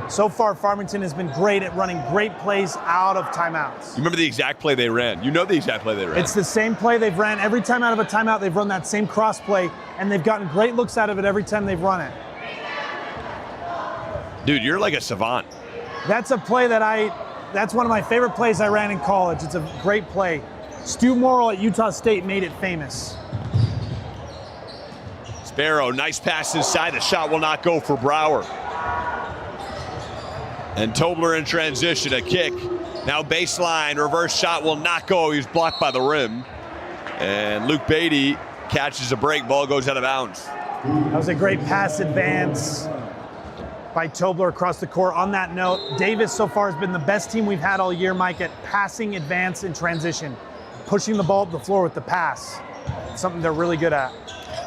So far, Farmington has been great at running great plays out of timeouts. You remember the exact play they ran. You know the exact play they ran. It's the same play they've ran. Every time out of a timeout, they've run that same cross play, and they've gotten great looks out of it every time they've run it. Dude, you're like a savant. That's a play that's one of my favorite plays I ran in college. It's a great play. Stu Morrill at Utah State made it famous. Sparrow, nice pass inside. The shot will not go for Brower. And Tobler in transition, a kick. Now baseline, reverse shot will not go. He's blocked by the rim. And Luke Beatty catches a break. Ball goes out of bounds. That was a great pass advance by Tobler across the court. On that note, Davis so far has been the best team we've had all year, Mike, at passing, advance, and transition. Pushing the ball up the floor with the pass. Something they're really good at.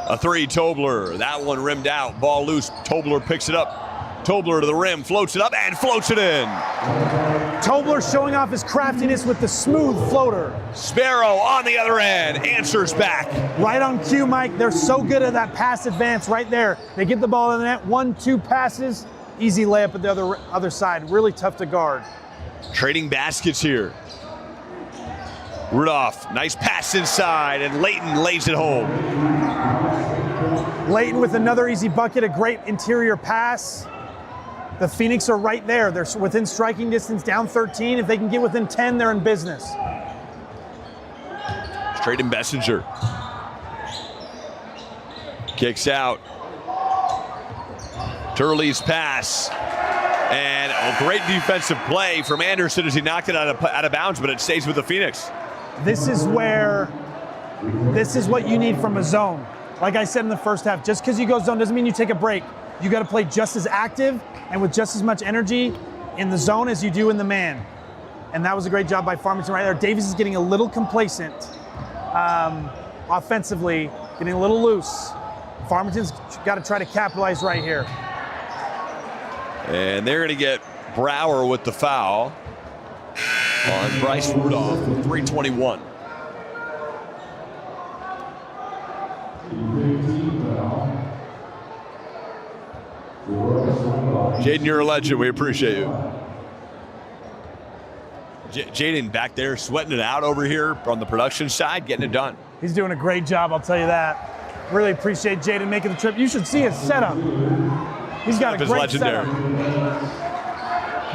A three, Tobler. That one rimmed out. Ball loose. Tobler picks it up. Tobler to the rim, floats it up, and floats it in. Tobler showing off his craftiness with the smooth floater. Sparrow on the other end, answers back. Right on cue, Mike. They're so good at that pass advance right there. They get the ball in the net, 1-2 passes, easy layup at the other side. Really tough to guard. Trading baskets here. Rudolph, nice pass inside, and Layton lays it home. Layton with another easy bucket, a great interior pass. The Phoenix are right there. They're within striking distance, down 13. If they can get within 10, they're in business. Straight in Bessinger. Kicks out. Turley's pass. And a great defensive play from Anderson as he knocked it out of bounds, but it stays with the Phoenix. This is what you need from a zone. Like I said in the first half, just because you go zone doesn't mean you take a break. you got to play just as active and with just as much energy in the zone as you do in the man. And that was a great job by Farmington right there. Davis is getting a little complacent offensively, getting a little loose. Farmington's got to try to capitalize right here. And they're going to get Brower with the foul on Bryce Rudolph with 3:21. Jaden, you're a legend. We appreciate you. Jaden back there sweating it out over here on the production side, getting it done. He's doing a great job, I'll tell you that. Really appreciate Jaden making the trip. You should see his setup. He's got a great setup.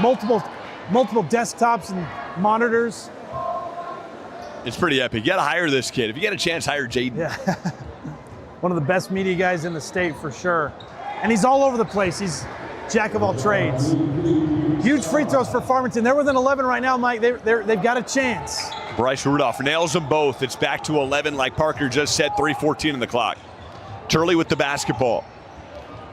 Multiple desktops and monitors. It's pretty epic. You got to hire this kid. If you get a chance, hire Jaden. Yeah. One of the best media guys in the state for sure. And he's all over the place. He's jack of all trades. Huge free throws for Farmington. They're within 11 right now, Mike. They've got a chance. Bryce Rudolph nails them both. It's back to 11, like Parker just said, 3:14 in the clock. Turley with the basketball.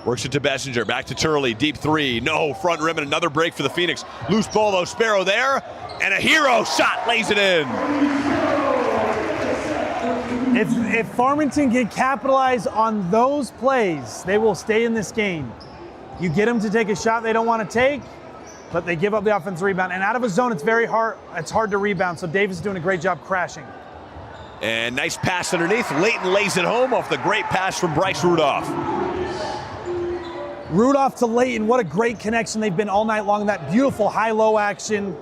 Works it to Bessinger. Back to Turley. Deep three. No. Front rim and another break for the Phoenix. Loose ball, though. Sparrow there. And a hero shot lays it in. If Farmington can capitalize on those plays, they will stay in this game. You get them to take a shot they don't want to take, but they give up the offensive rebound. And out of a zone, it's very hard. It's hard to rebound. So Davis is doing a great job crashing. And nice pass underneath. Layton lays it home off the great pass from Bryce Rudolph. Rudolph to Layton, what a great connection they've been all night long. That beautiful high-low action,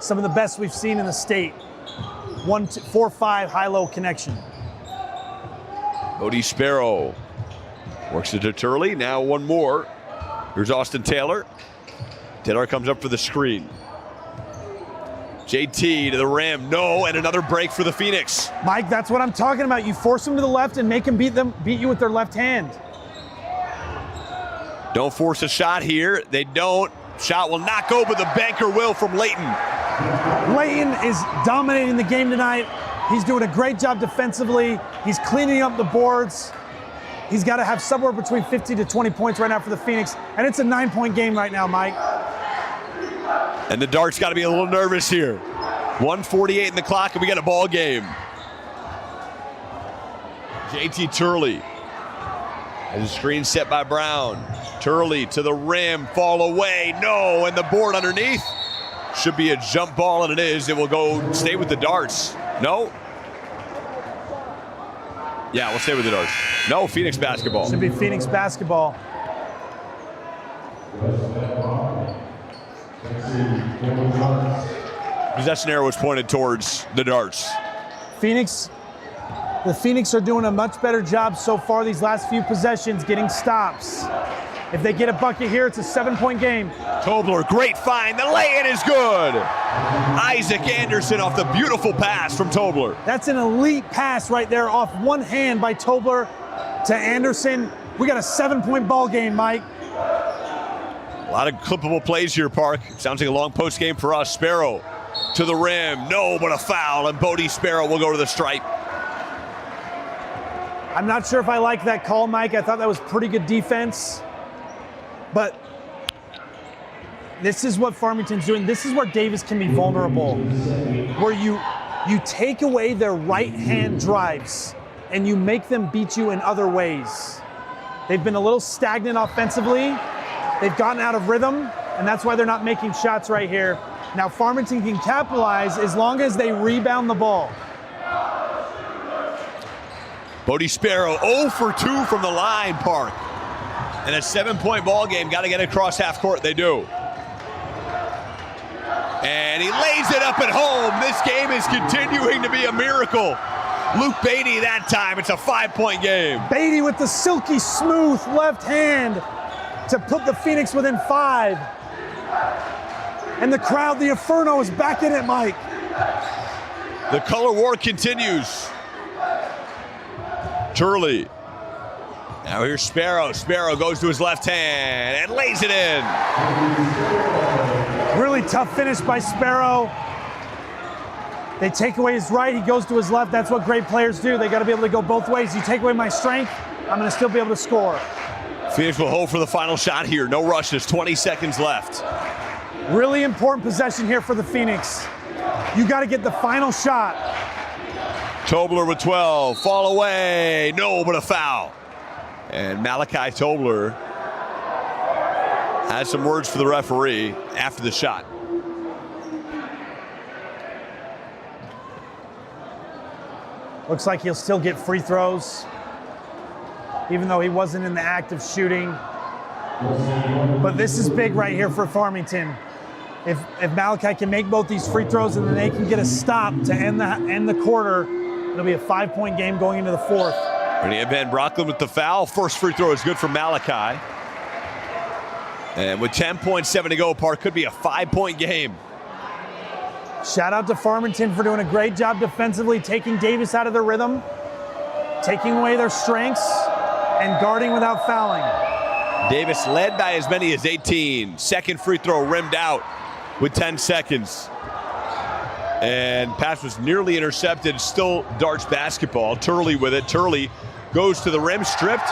some of the best we've seen in the state. 4-5 high-low connection. Bodie Sparrow works it to Turley. Now one more. Here's Austin Taylor. Taylor comes up for the screen. JT to the rim. No, and another break for the Phoenix. Mike, that's what I'm talking about. You force them to the left and make them beat you with their left hand. Don't force a shot here. They don't. Shot will not go, but the banker will from Layton. Layton is dominating the game tonight. He's doing a great job defensively. He's cleaning up the boards. He's got to have somewhere between 15 to 20 points right now for the Phoenix. And it's a 9-point game right now, Mike. And the Darts got to be a little nervous here. 1:48 in the clock, and we got a ball game. JT Turley has a screen set by Brown. Turley to the rim, fall away, no, and the board underneath. Should be a jump ball, and it is. It will go stay with the Darts. No? Yeah, we'll stay with the Darts. No, Phoenix basketball. Should be Phoenix basketball. Possession arrow was pointed towards the Darts. The Phoenix are doing a much better job so far these last few possessions getting stops. If they get a bucket here, it's a 7-point game. Tobler, great find. The lay-in is good. Isaac Anderson off the beautiful pass from Tobler. That's an elite pass right there off one hand by Tobler to Anderson. We got a 7-point ball game, Mike. A lot of clippable plays here, Park. Sounds like a long post game for us. Sparrow to the rim. No, but a foul, and Bodie Sparrow will go to the stripe. I'm not sure if I like that call, Mike. I thought that was pretty good defense. But this is what Farmington's doing. This is where Davis can be vulnerable, where you take away their right-hand drives and you make them beat you in other ways. They've been a little stagnant offensively. They've gotten out of rhythm, and that's why they're not making shots right here. Now Farmington can capitalize as long as they rebound the ball. Bodie Sparrow 0 for 2 from the line, Park. And a 7-point ball game, got to get across half court. They do. And he lays it up at home. This game is continuing to be a miracle. Luke Beatty that time. It's a 5-point game. Beatty with the silky smooth left hand to put the Phoenix within 5. And the crowd, the Inferno, is back in it, Mike. The color war continues. Turley. Now here's Sparrow. Sparrow goes to his left hand and lays it in. Really tough finish by Sparrow. They take away his right, he goes to his left. That's what great players do. They got to be able to go both ways. You take away my strength, I'm going to still be able to score. Phoenix will hold for the final shot here. No rushes, 20 seconds left. Really important possession here for the Phoenix. You got to get the final shot. Tobler with 12, fall away, no, but a foul. And Malachi Tobler has some words for the referee after the shot. Looks like he'll still get free throws, even though he wasn't in the act of shooting. But this is big right here for Farmington. If Malachi can make both these free throws and then they can get a stop to end the quarter, it'll be a 5-point game going into the fourth. And Van Brocklin with the foul. First free throw is good for Malachi. And with 10.7 to go, Park, could be a 5-point game. Shout out to Farmington for doing a great job defensively, taking Davis out of their rhythm, taking away their strengths, and guarding without fouling. Davis led by as many as 18. Second free throw rimmed out with 10 seconds. And pass was nearly intercepted. Still Darts basketball. Turley with it. Turley goes to the rim, stripped.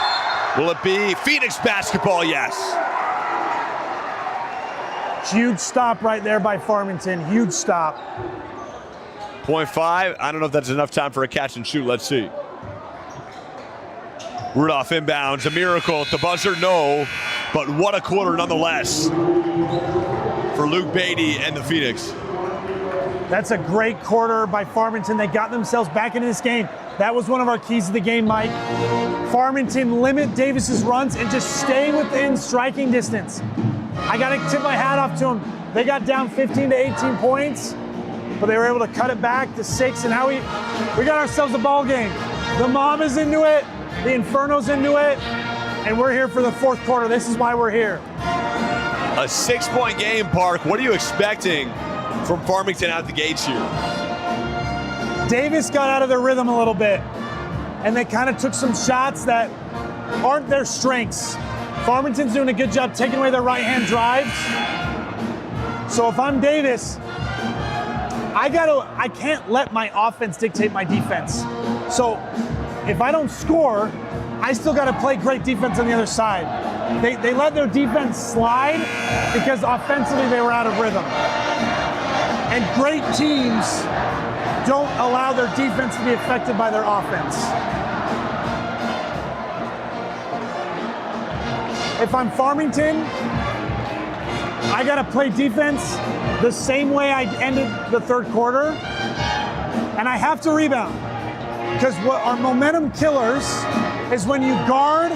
Will it be Phoenix basketball? Yes. Huge stop right there by Farmington. Huge stop. 0.5. I don't know if that's enough time for a catch and shoot. Let's see. Rudolph inbounds. A miracle at the buzzer? No. But what a quarter nonetheless for Luke Beatty and the Phoenix. That's a great quarter by Farmington. They got themselves back into this game. That was one of our keys to the game, Mike. Farmington limit Davis's runs and just stay within striking distance. I got to tip my hat off to them. They got down 15 to 18 points, but they were able to cut it back to 6, and now we got ourselves a ball game. The Mob is into it, the Inferno's into it, and we're here for the fourth quarter. This is why we're here. A 6-point game, Park. What are you expecting from Farmington out the gates here? Davis got out of their rhythm a little bit, and they kind of took some shots that aren't their strengths. Farmington's doing a good job taking away their right-hand drives. So if I'm Davis, I can't let my offense dictate my defense. So if I don't score, I still got to play great defense on the other side. They let their defense slide because offensively they were out of rhythm. And great teams don't allow their defense to be affected by their offense. If I'm Farmington, I got to play defense the same way I ended the third quarter, and I have to rebound. Because what our momentum killers is when you guard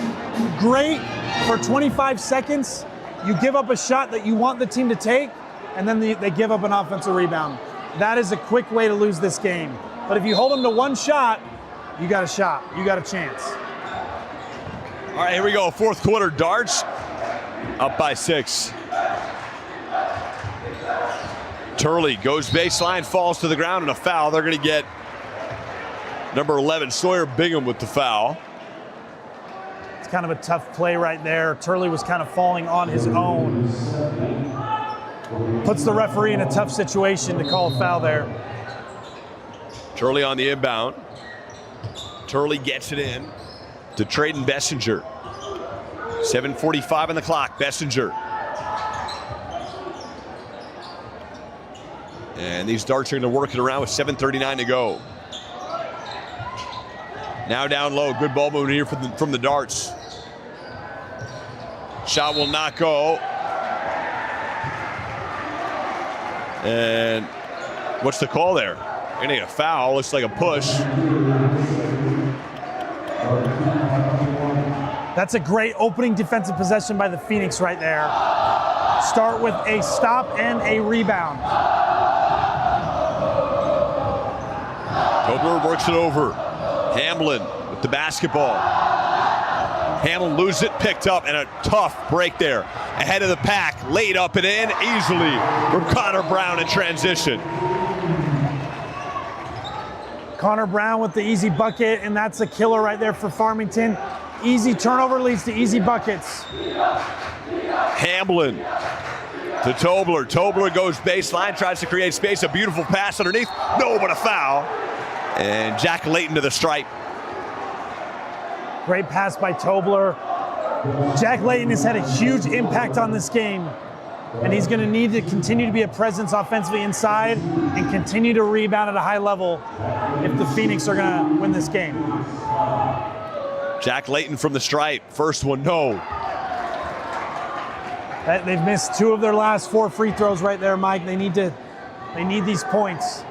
great for 25 seconds, you give up a shot that you want the team to take, and then they give up an offensive rebound. That is a quick way to lose this game. But if you hold them to one shot, you got a shot. You got a chance. All right, here we go. Fourth quarter, Darts up by 6. Turley goes baseline, falls to the ground, and a foul. They're going to get number 11, Sawyer Bingham, with the foul. It's kind of a tough play right there. Turley was kind of falling on his own. Puts the referee in a tough situation to call a foul there. Turley on the inbound. Turley gets it in to Trayden Bessinger. 7:45 on the clock. Bessinger. And these Darts are going to work it around with 7:39 to go. Now down low. Good ball movement here from the Darts. Shot will not go. And what's the call there? Going to get a foul. Looks like a push. That's a great opening defensive possession by the Phoenix right there. Start with a stop and a rebound. Tobler works it over. Hamlin with the basketball. Hamlin loses it, picked up, and a tough break there. Ahead of the pack, laid up and in easily from Connor Brown in transition. Connor Brown with the easy bucket, and that's a killer right there for Farmington. Easy turnover leads to easy buckets. Hamlin to Tobler. Tobler goes baseline, tries to create space. A beautiful pass underneath. No, but a foul. And Jack Layton to the stripe. Great pass by Tobler. Jack Layton has had a huge impact on this game, and he's going to need to continue to be a presence offensively inside and continue to rebound at a high level if the Phoenix are going to win this game. Jack Layton from the stripe. First one, no. They've missed 2 of their last 4 free throws right there, Mike. They need these points.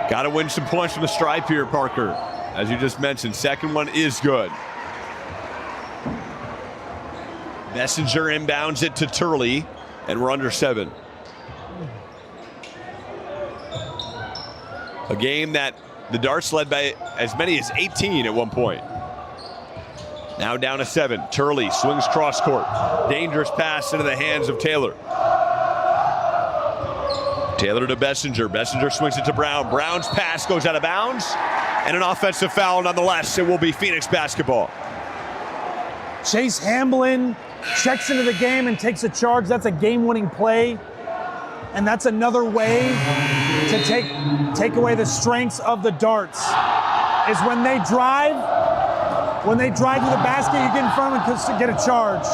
Got to win some points from the stripe here, Parker. As you just mentioned, second one is good. Messenger inbounds it to Turley, and we're under 7. A game that the Darts led by as many as 18 at one point. Now down to 7. Turley swings cross court. Dangerous pass into the hands of Taylor. Taylor to Bessinger. Bessinger swings it to Brown. Brown's pass goes out of bounds. And an offensive foul nonetheless. It will be Phoenix basketball. Chase Hamblin checks into the game and takes a charge. That's a game-winning play. And that's another way to take away the strengths of the Darts. Is when they drive to the basket, you get in front of them to get a charge.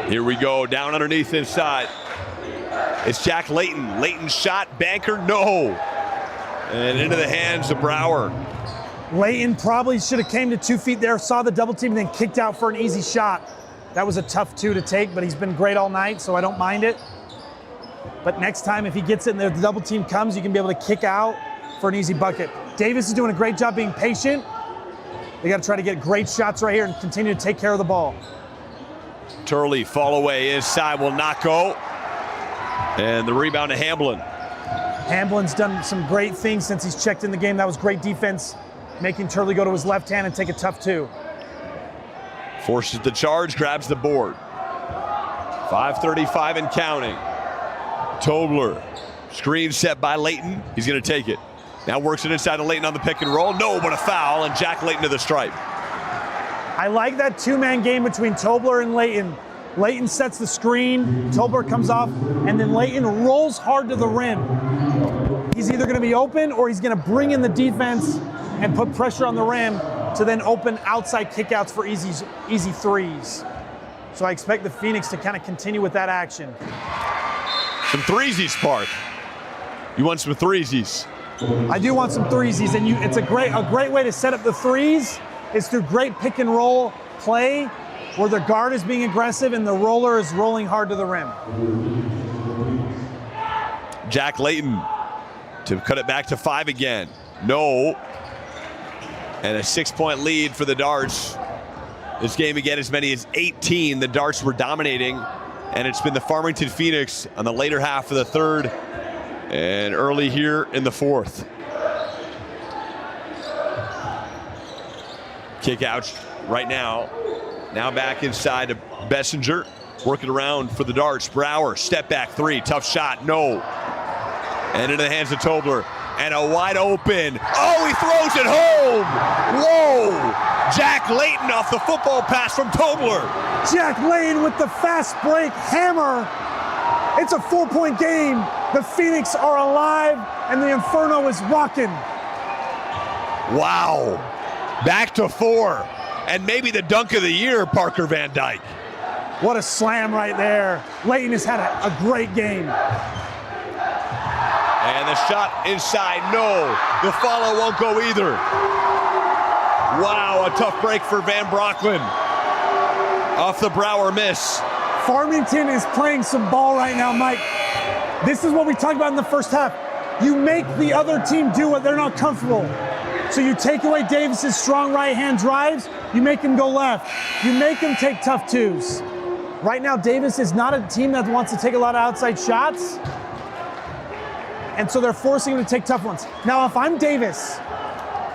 Here we go, down underneath inside. It's Jack Layton. Layton's shot, banker, no. And into the hands of Brower. Layton probably should have came to 2 feet there, saw the double team, and then kicked out for an easy shot. That was a tough 2 to take, but he's been great all night, so I don't mind it. But next time, if he gets it and the double team comes, you can be able to kick out for an easy bucket. Davis is doing a great job being patient. They got to try to get great shots right here and continue to take care of the ball. Turley, fall away inside, will not go. And the rebound to Hamblin. Hamblin's done some great things since he's checked in the game. That was great defense, making Turley go to his left hand and take a tough 2. Forces the charge, grabs the board. 5:35 and counting. Tobler, screen set by Layton. He's going to take it. Now works it inside to Layton on the pick and roll. No, but a foul, and Jack Layton to the stripe. I like that 2-man game between Tobler and Layton. Layton sets the screen, Tobler comes off, and then Layton rolls hard to the rim. He's either going to be open or he's going to bring in the defense and put pressure on the rim to then open outside kickouts for easy threes. So I expect the Phoenix to kind of continue with that action. Some threesies, Park. You want some threesies? I do want some threesies, and it's a great way to set up the threes is through great pick and roll play where the guard is being aggressive and the roller is rolling hard to the rim. Jack Layton to cut it back to 5 again. No. And a 6-point lead for the Darts. This game again as many as 18. The Darts were dominating, and it's been the Farmington Phoenix on the later half of the 3rd and early here in the 4th. Kick out right now. Now back inside to Bessinger. Working around for the Darts. Brower, step back 3. Tough shot, no. And into the hands of Tobler. And a wide open. Oh, he throws it home. Whoa. Jack Layton off the football pass from Tobler. Jack Layton with the fast break hammer. It's a 4-point game. The Phoenix are alive and the Inferno is rocking. Wow. Back to 4. And maybe the dunk of the year, Parker Van Dyke. What a slam right there. Layton has had a great game. And the shot inside, no. The follow won't go either. Wow, a tough break for Van Brocklin. Off the Brower miss. Farmington is playing some ball right now, Mike. This is what we talked about in the first half. You make the other team do what they're not comfortable. So you take away Davis's strong right-hand drives, you make him go left. You make him take tough 2s. Right now, Davis is not a team that wants to take a lot of outside shots. And so they're forcing him to take tough ones. Now, if I'm Davis,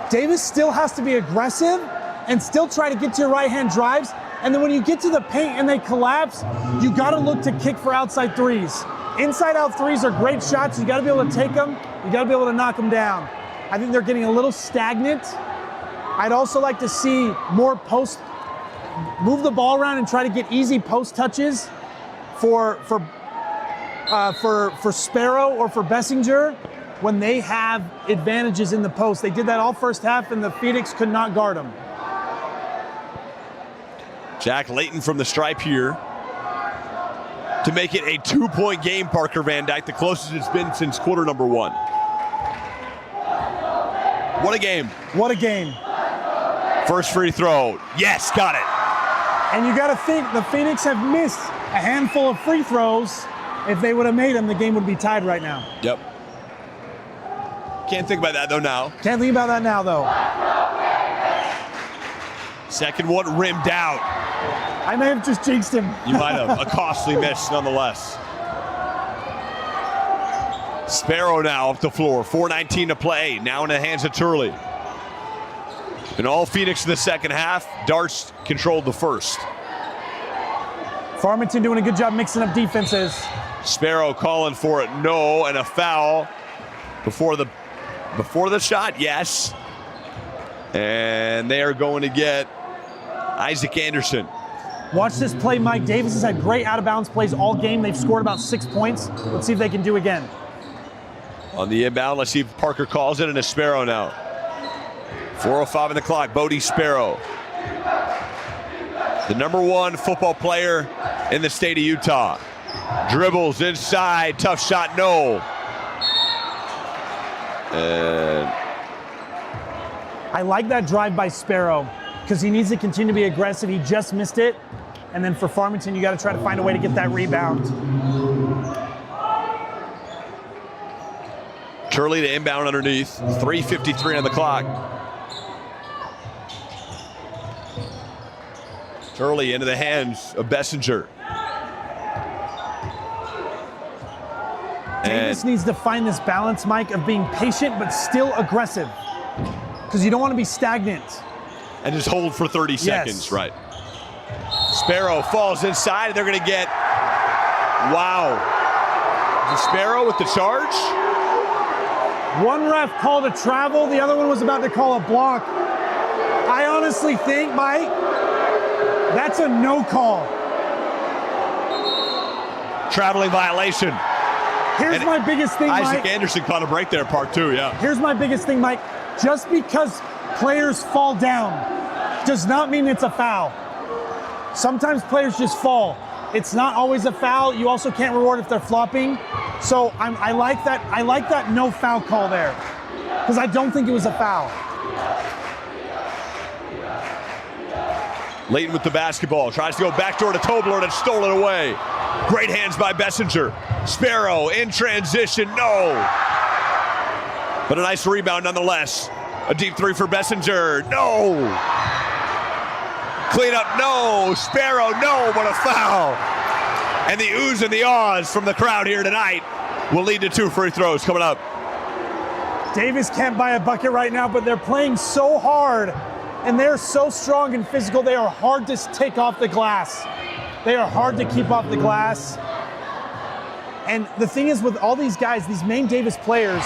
Davis still has to be aggressive and still try to get to your right-hand drives. And then when you get to the paint and they collapse, you got to look to kick for outside 3s. Inside-out 3s are great shots. You got to be able to take them. You got to be able to knock them down. I think they're getting a little stagnant I'd also like to see more move the ball around and try to get easy post touches for Sparrow or for Bessinger when they have advantages in the post. They did that all first half, and the Phoenix could not guard them. Jack Layton from the stripe here to make it a 2-point game, Parker Van Dyke, the closest it's been since quarter number 1. What a game. What a game. First free throw. Yes, got it. And you got to think the Phoenix have missed a handful of free throws. If they would have made them, the game would be tied right now. Yep. Can't think about that, though, now. Can't think about that now, though. Second one rimmed out. I may have just jinxed him. You might have. A costly miss, nonetheless. Sparrow now up the floor. 4:19 to play. Now in the hands of Turley. And all Phoenix in the second half. Darts controlled the first. Farmington doing a good job mixing up defenses. Sparrow calling for it. No, and a foul before the shot. Yes. And they are going to get Isaac Anderson. Watch this play, Mike. Davis has had great out-of-bounds plays all game. They've scored about 6 points. Let's see if they can do again. On the inbound, let's see if Parker calls it, and a Sparrow now. 4:05 on the clock, Bodie Sparrow. The #1 football player in the state of Utah. Dribbles inside, tough shot, no. And I like that drive by Sparrow because he needs to continue to be aggressive. He just missed it. And then for Farmington, you got to try to find a way to get that rebound. Turley to inbound underneath. 3:53 on the clock. Turley into the hands of Bessinger. Davis needs to find this balance, Mike, of being patient but still aggressive. Because you don't want to be stagnant. And just hold for 30 seconds, right. Sparrow falls inside, and they're going to get, wow. Is it Sparrow with the charge? One ref called a travel, the other one was about to call a block. I honestly think, Mike, that's a no call. Traveling violation. Here's my biggest thing, Isaac Mike. Anderson caught a break there, part 2, yeah. Here's my biggest thing, Mike. Just because players fall down does not mean it's a foul. Sometimes players just fall. It's not always a foul. You also can't reward if they're flopping. So I like that no foul call there because I don't think it was a foul. Layton with the basketball, tries to go backdoor to Tobler, and it's stolen away. Great hands by Bessinger. Sparrow in transition, no. But a nice rebound nonetheless. A deep three for Bessinger, no. Clean up, no. Sparrow, no, but a foul. And the oohs and the ahs from the crowd here tonight will lead to 2 free throws coming up. Davis can't buy a bucket right now, but they're playing so hard, and they're so strong and physical. They are hard to take off the glass. They are hard to keep off the glass. And the thing is with all these guys, these main Davis players,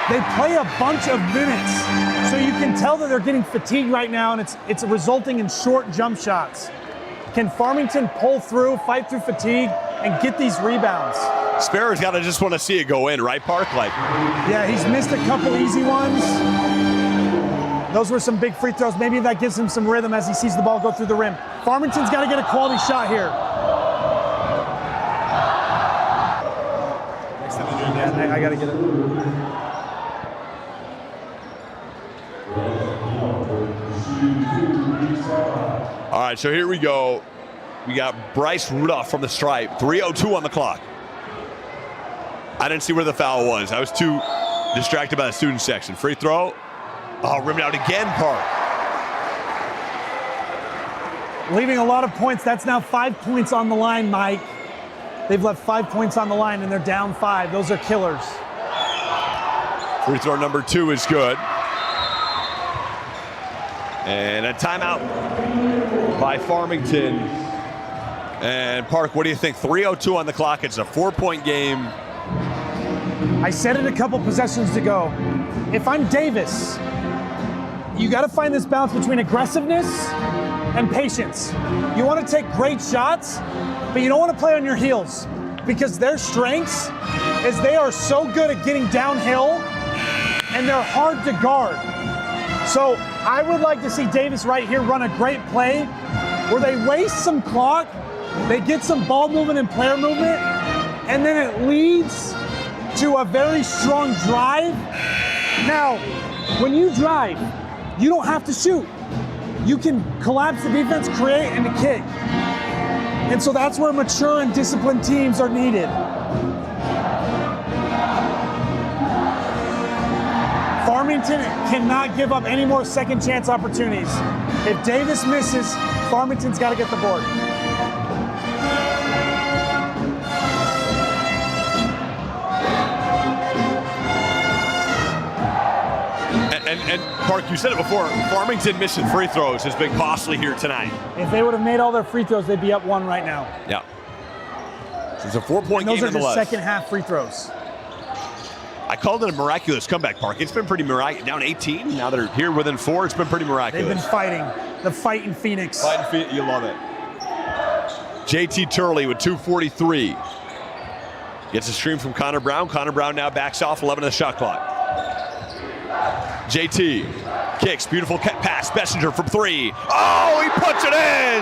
they play a bunch of minutes. So you can tell that they're getting fatigued right now, and it's resulting in short jump shots. Can Farmington pull through, fight through fatigue, and get these rebounds? Sparrow's got to just want to see it go in, right, Park? Yeah, he's missed a couple easy ones. Those were some big free throws. Maybe that gives him some rhythm as he sees the ball go through the rim. Farmington's got to get a quality shot here. Yeah, I got to get it. All right, so here we go. We got Bryce Rudolph from the stripe. 3:02 on the clock. I didn't see where the foul was. I was too distracted by the student section. Free throw. Oh, rimmed out again, Park. Leaving a lot of points. That's now 5 points on the line, Mike. They've left 5 points on the line, and they're down 5. Those are killers. Free throw number 2 is good. And a timeout by Farmington. And Park, what do you think? 3:02 on the clock. It's a 4-point game. I said it a couple possessions ago. If I'm Davis, you got to find this balance between aggressiveness and patience. You want to take great shots, but you don't want to play on your heels, because their strengths is they are so good at getting downhill and they're hard to guard. So I would like to see Davis right here run a great play where they waste some clock, they get some ball movement and player movement, and then it leads to a very strong drive. Now, when you drive, you don't have to shoot. You can collapse the defense, create, and kick. And so that's where mature and disciplined teams are needed. Farmington cannot give up any more second chance opportunities. If Davis misses, Farmington's got to get the board. And Park, you said it before, Farmington missing free throws has been costly here tonight. If they would have made all their free throws, they'd be up 1 right now. Yeah. So it's a 4-point game Those are nonetheless. just second half free throws. I called it a miraculous comeback, Park. It's been pretty miraculous. Down 18, now they're here within 4. It's been pretty miraculous. They've been fighting. The fight in Phoenix. You love it. JT Turley with 2:43. Gets a stream from Connor Brown. Connor Brown now backs off, 11 of the shot clock. JT kicks, beautiful pass. Bessinger from 3. Oh, he puts it in!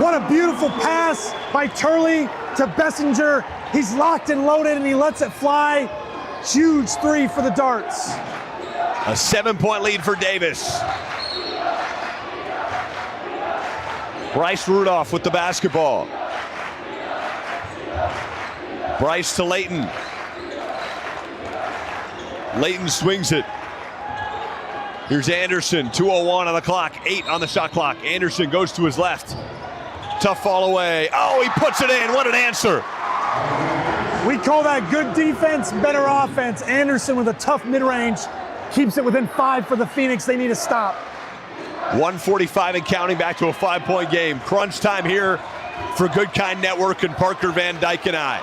What a beautiful pass by Turley to Bessinger. He's locked and loaded and he lets it fly. Huge 3 for the Darts. A 7-point lead for Davis. Bryce Rudolph with the basketball. Bryce to Layton. Layton swings it. Here's Anderson, 2:01 on the clock, 8 on the shot clock. Anderson goes to his left. Tough fall away. Oh, he puts it in. What an answer. We call that good defense, better offense. Anderson with a tough mid-range keeps it within 5 for the Phoenix. They need to stop. 1:45 and counting, back to a 5-point game. Crunch time here for Good Kind Network and Parker Van Dyke and I.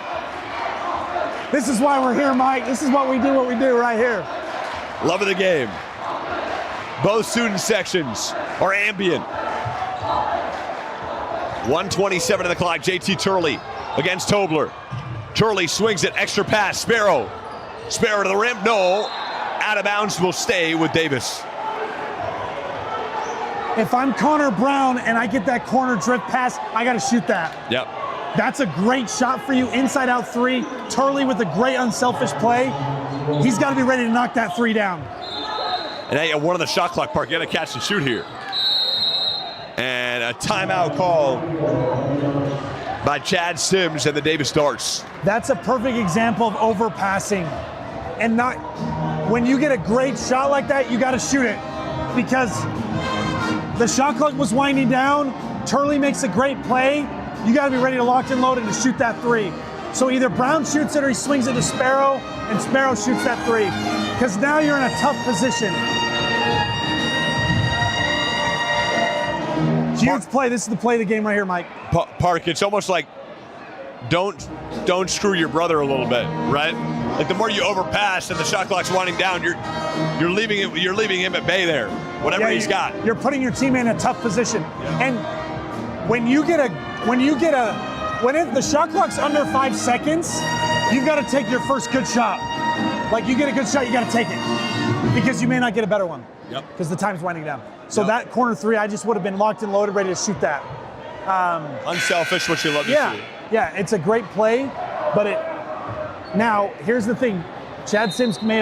This is why we're here, Mike. This is what we do right here. Love of the game. Both student sections are ambient. 1:27 on the clock. JT Turley against Tobler. Turley swings it, extra pass. Sparrow to the rim. No. Out of bounds, will stay with Davis. If I'm Connor Brown and I get that corner drift pass, I got to shoot that. Yep. That's a great shot for you. Inside out 3. Turley with a great unselfish play. He's got to be ready to knock that 3 down. And hey, 1 on the shot clock, Park. You got to catch and shoot here. And a timeout call by Chad Sims and the Davis Darts. That's a perfect example of overpassing. And not, when you get a great shot like that, you got to shoot it. Because the shot clock was winding down. Turley makes a great play. You got to be ready to lock and load and to shoot that 3. So either Brown shoots it or he swings it to Sparrow, and Sparrow shoots that 3. Because now you're in a tough position. Huge play. This is the play of the game right here, Mike. Park, it's almost like don't screw your brother a little bit, right? Like the more you overpass and the shot clock's winding down, you're leaving him at bay there. Whatever he's got. You're putting your team in a tough position. Yeah. And when the shot clock's under 5 seconds, you've got to take your first good shot. Like you get a good shot, you got to take it. Because you may not get a better one. Yep. Because the time's winding down. So that corner 3, I just would have been locked and loaded, ready to shoot that. Unselfish, what you love to see. Yeah, it's a great play, but now here's the thing. Coach Sims may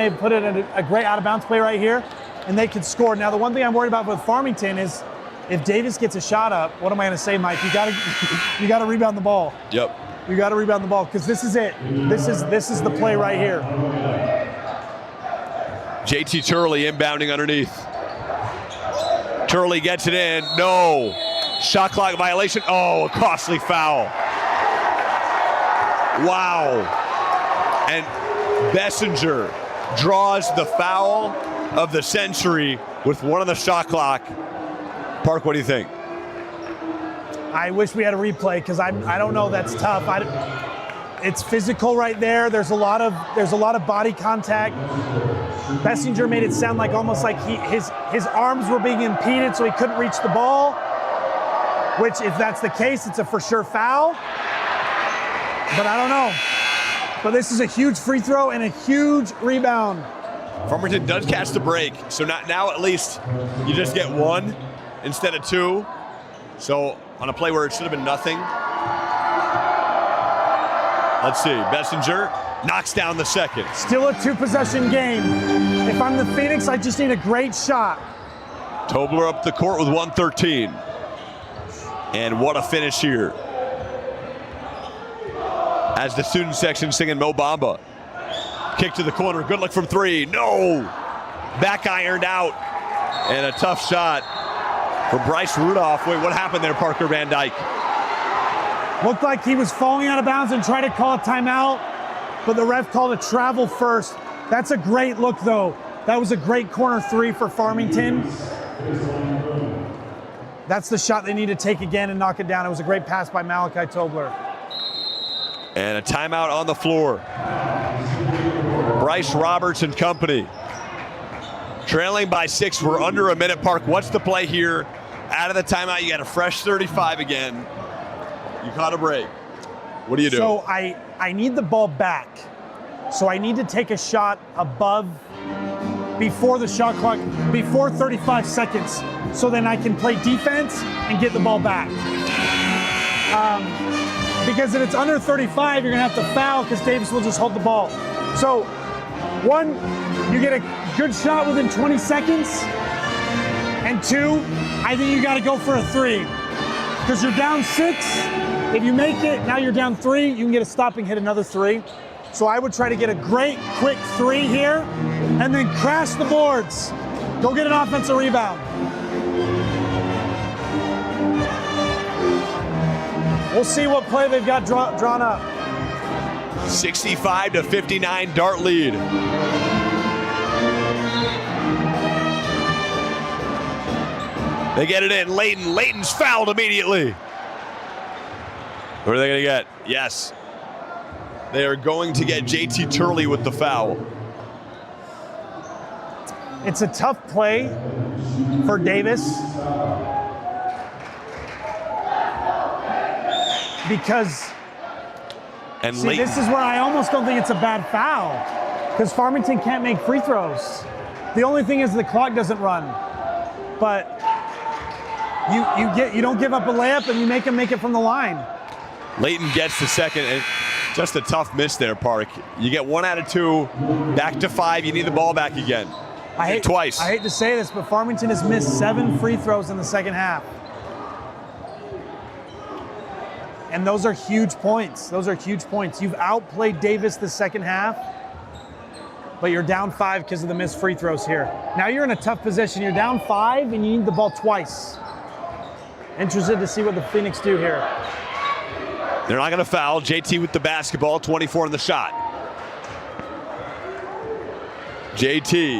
have put it in a great out of bounds play right here, and they could score. Now the one thing I'm worried about with Farmington is if Davis gets a shot up, what am I going to say, Mike? You got to rebound the ball. Yep. You got to rebound the ball because this is it. This is the play right here. JT Turley inbounding underneath. Turley gets it in. No. Shot clock violation. Oh, a costly foul. Wow. And Bessinger draws the foul of the century with 1 on the shot clock. Park, what do you think? I wish we had a replay because I don't know. That's tough. It's physical right there. There's a lot of body contact. Bessinger made it sound like almost like his arms were being impeded, so he couldn't reach the ball. Which, if that's the case, it's a for sure foul. But I don't know. But this is a huge free throw and a huge rebound. Farmington does catch the break, so now at least you just get one instead of two. So on a play where it should have been nothing. Let's see, Bessinger knocks down the second. Still a two-possession game. If I'm the Phoenix, I just need a great shot. Tobler up the court with 113. And what a finish here. As the student section singing Mo Bamba. Kick to the corner, good look from three, no! Back ironed out. And a tough shot for Bryce Rudolph. Wait, what happened there, Parker Van Dyke? Looked like he was falling out of bounds and tried to call a timeout, but the ref called a travel first. That's a great look, though. That was a great corner three for Farmington. That's the shot they need to take again and knock it down. It was a great pass by Malachi Tobler. And a timeout on the floor. Bryce Roberts and company. Trailing by 6, we're under a minute, Park. What's the play here? Out of the timeout, you got a fresh 35 again. You caught a break. What do you do? So I need the ball back. So I need to take a shot above, before the shot clock, before 35 seconds. So then I can play defense and get the ball back. Because if it's under 35, you're gonna have to foul because Davis will just hold the ball. So one, you get a good shot within 20 seconds. And two, I think you gotta go for a three. Because you're down 6. If you make it, now you're down 3, you can get a stop and hit another 3. So I would try to get a great, quick 3 here, and then crash the boards. Go get an offensive rebound. We'll see what play they've got drawn up. 65-59 Dart lead. They get it in. Layton's fouled immediately. What are they going to get? Yes. They are going to get JT Turley with the foul. It's a tough play for Davis because this is where I almost don't think it's a bad foul because Farmington can't make free throws. The only thing is the clock doesn't run. But you don't give up a layup and you make him make it from the line. Layton gets the second, and just a tough miss there, Park. You get 1 out of 2, back to 5. You need the ball back again. Twice. I hate to say this, but Farmington has missed 7 free throws in the second half. And those are huge points. You've outplayed Davis the second half, but you're down 5 because of the missed free throws here. Now you're in a tough position. You're down 5 and you need the ball twice. Interested to see what the Phoenix do here. They're not going to foul. JT with the basketball, 24 in the shot. JT.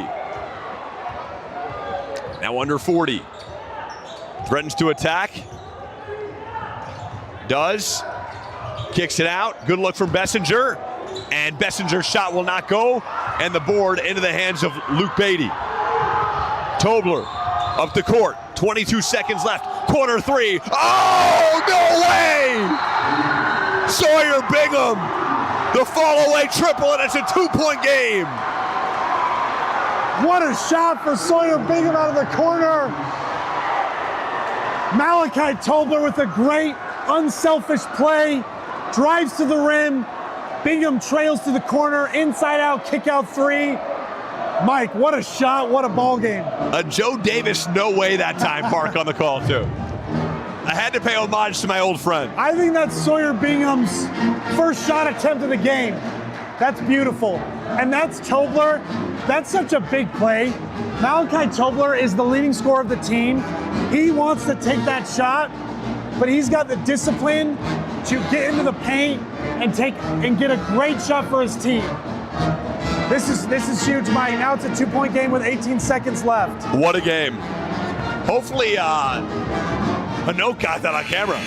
Now under 40. Threatens to attack. Does. Kicks it out. Good look from Bessinger. And Bessinger's shot will not go. And the board into the hands of Luke Beatty. Tobler up the court. 22 seconds left. Corner 3. Oh, no way! Sawyer Bingham, the fall-away triple, and it's a 2-point game. What a shot for Sawyer Bingham out of the corner. Malachi Tobler with a great, unselfish play. Drives to the rim. Bingham trails to the corner. Inside out, kick out 3. Mike, what a shot, what a ball game. A Joe Davis no way that time, Park, on the call, too. I had to pay homage to my old friend. I think that's Sawyer Bingham's first shot attempt of the game. That's beautiful. And that's Tobler. That's such a big play. Malachi Tobler is the leading scorer of the team. He wants to take that shot, but he's got the discipline to get into the paint and get a great shot for his team. This is huge, Mike. Now it's a 2-point game with 18 seconds left. What a game. Hopefully, Hanoka got that on camera.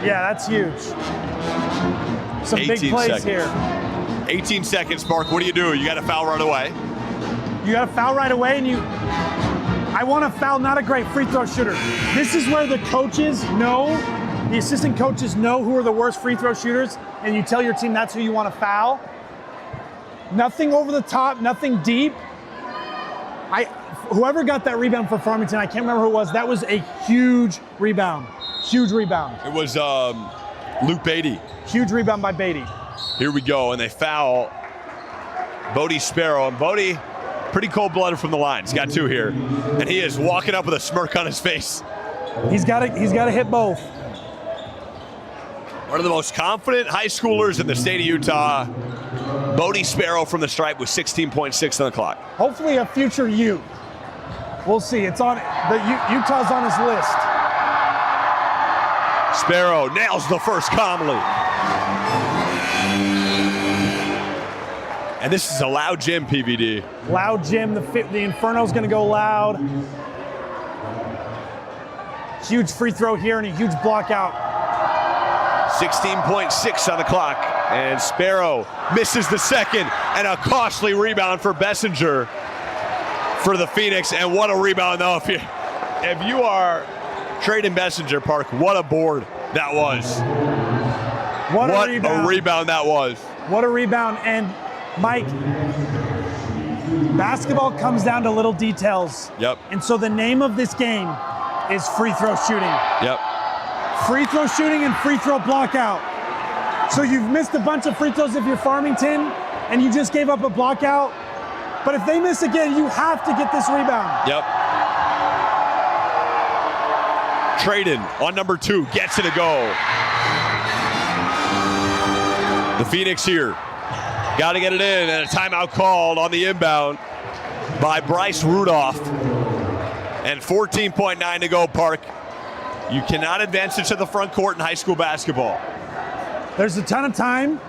Yeah, that's huge. some big 18 plays seconds. here. 18 seconds, Mark. What do? You got to foul right away. You got to foul right away, and I want to foul, not a great free throw shooter. This is where the coaches know, the assistant coaches know who are the worst free throw shooters, and you tell your team that's who you want to foul. Nothing over the top, nothing deep. Whoever got that rebound for Farmington, I can't remember who it was. That was a huge rebound. Huge rebound. It was Luke Beatty. Huge rebound by Beatty. Here we go, and they foul Bodie Sparrow. And Bodie, pretty cold-blooded from the line. He's got 2 here, and he is walking up with a smirk on his face. He's got to hit both. One of the most confident high schoolers in the state of Utah. Bodie Sparrow from the stripe with 16.6 on the clock. Hopefully a future Ute. We'll see. It's on Utah's on his list. Sparrow nails the first calmly. And this is a loud gym, PVD. Loud gym. The Inferno's going to go loud. Huge free throw here and a huge block out. 16.6 on the clock. And Sparrow misses the second, and a costly rebound for Bessinger for the Phoenix. And what a rebound, though. If you are trading Bessinger, Park, what a board that was. What a rebound that was. What a rebound. And Mike, basketball comes down to little details. Yep. And so the name of this game is free throw shooting. Yep. Free throw shooting and free throw block out. So you've missed a bunch of free throws if you're Farmington and you just gave up a block out. But if they miss again, you have to get this rebound. Yep. Traden on number 2 gets it to go. The Phoenix here. Got to get it in, and a timeout called on the inbound by Bryce Rudolph. And 14.9 to go, Park. You cannot advance it to the front court in high school basketball. There's a ton of time.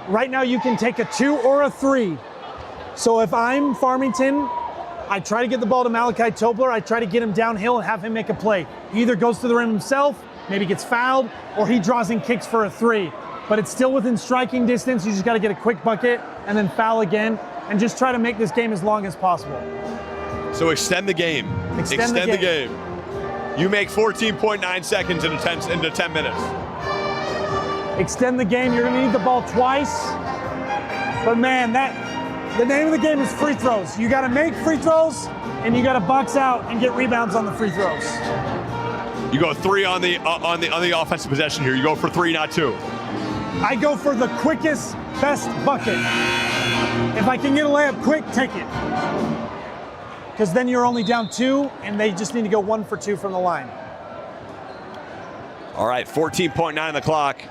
Right now you can take a 2 or a 3. So if I'm Farmington, I try to get the ball to Malachi Tobler. I try to get him downhill and have him make a play. He either goes to the rim himself, maybe gets fouled, or he draws and kicks for a 3. But it's still within striking distance. You just got to get a quick bucket and then foul again and just try to make this game as long as possible. So extend the game. Extend the game. You make 14.9 seconds into 10 minutes. Extend the game. You're going to need the ball twice. But man, the name of the game is free throws. You got to make free throws, and you got to box out and get rebounds on the free throws. You go 3 on the offensive possession here. You go for 3, not 2. I go for the quickest, best bucket. If I can get a layup quick, take it. Because then you're only down 2, and they just need to go 1 for 2 from the line. All right, 14.9 on the clock.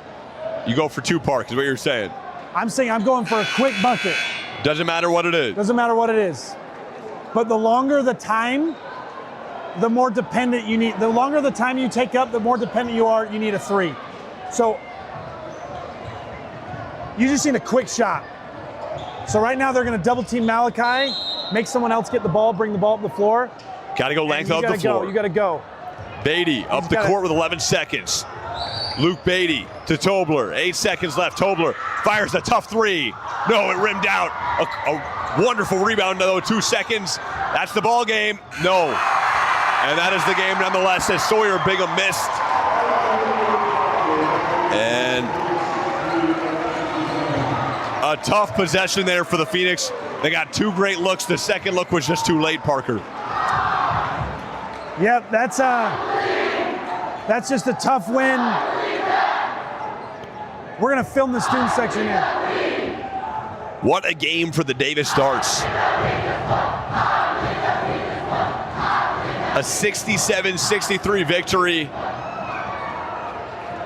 You go for 2, Park, is what you're saying. I'm saying I'm going for a quick bucket. Doesn't matter what it is. Doesn't matter what it is. But the longer the time, the more dependent you need. The longer the time you take up, the more dependent you are, you need a 3. So you just need a quick shot. So right now they're going to double team Malachi, make someone else get the ball, bring the ball up the floor. Got to go length of the floor. You got to go. Beatty up the court with 11 seconds. Luke Beatty to Tobler. 8 seconds left. Tobler fires a tough 3. No, it rimmed out. A wonderful rebound, though. 2 seconds. That's the ball game. No. And that is the game nonetheless, as Sawyer Bingham missed. And a tough possession there for the Phoenix. They got 2 great looks. The second look was just too late, Parker. Yep, that's just a tough win. We're going to film the student section here. What a game for the Davis Darts. A 67-63 victory.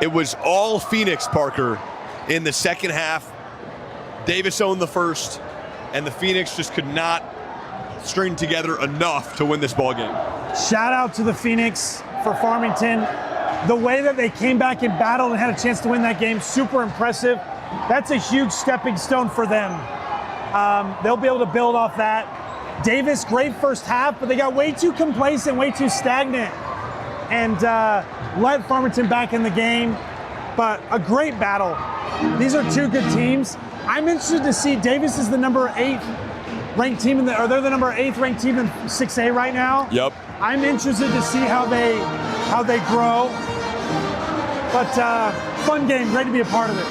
It was all Phoenix, Parker, in the second half. Davis owned the first, and the Phoenix just could not string together enough to win this ball game. Shout out to the Phoenix for Farmington. The way that they came back and battled and had a chance to win that game, super impressive. That's a huge stepping stone for them. They'll be able to build off that. Davis, great first half, but they got way too complacent, way too stagnant, and let Farmington back in the game. But a great battle. These are two good teams. I'm interested to see Davis is the number 8 ranked team or they're the number 8th ranked team in 6A right now. Yep. I'm interested to see how they grow. But fun game, great to be a part of it.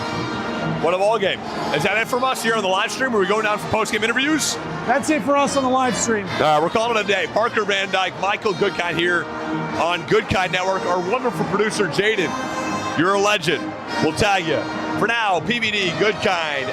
What a ball game. Is that it from us here on the live stream? Are we going down for post-game interviews? That's it for us on the live stream. We're calling it a day. Parker Van Dyke, Michael Goodkind here on Goodkind Network. Our wonderful producer, Jaden. You're a legend. We'll tag you. For now, PBD Goodkind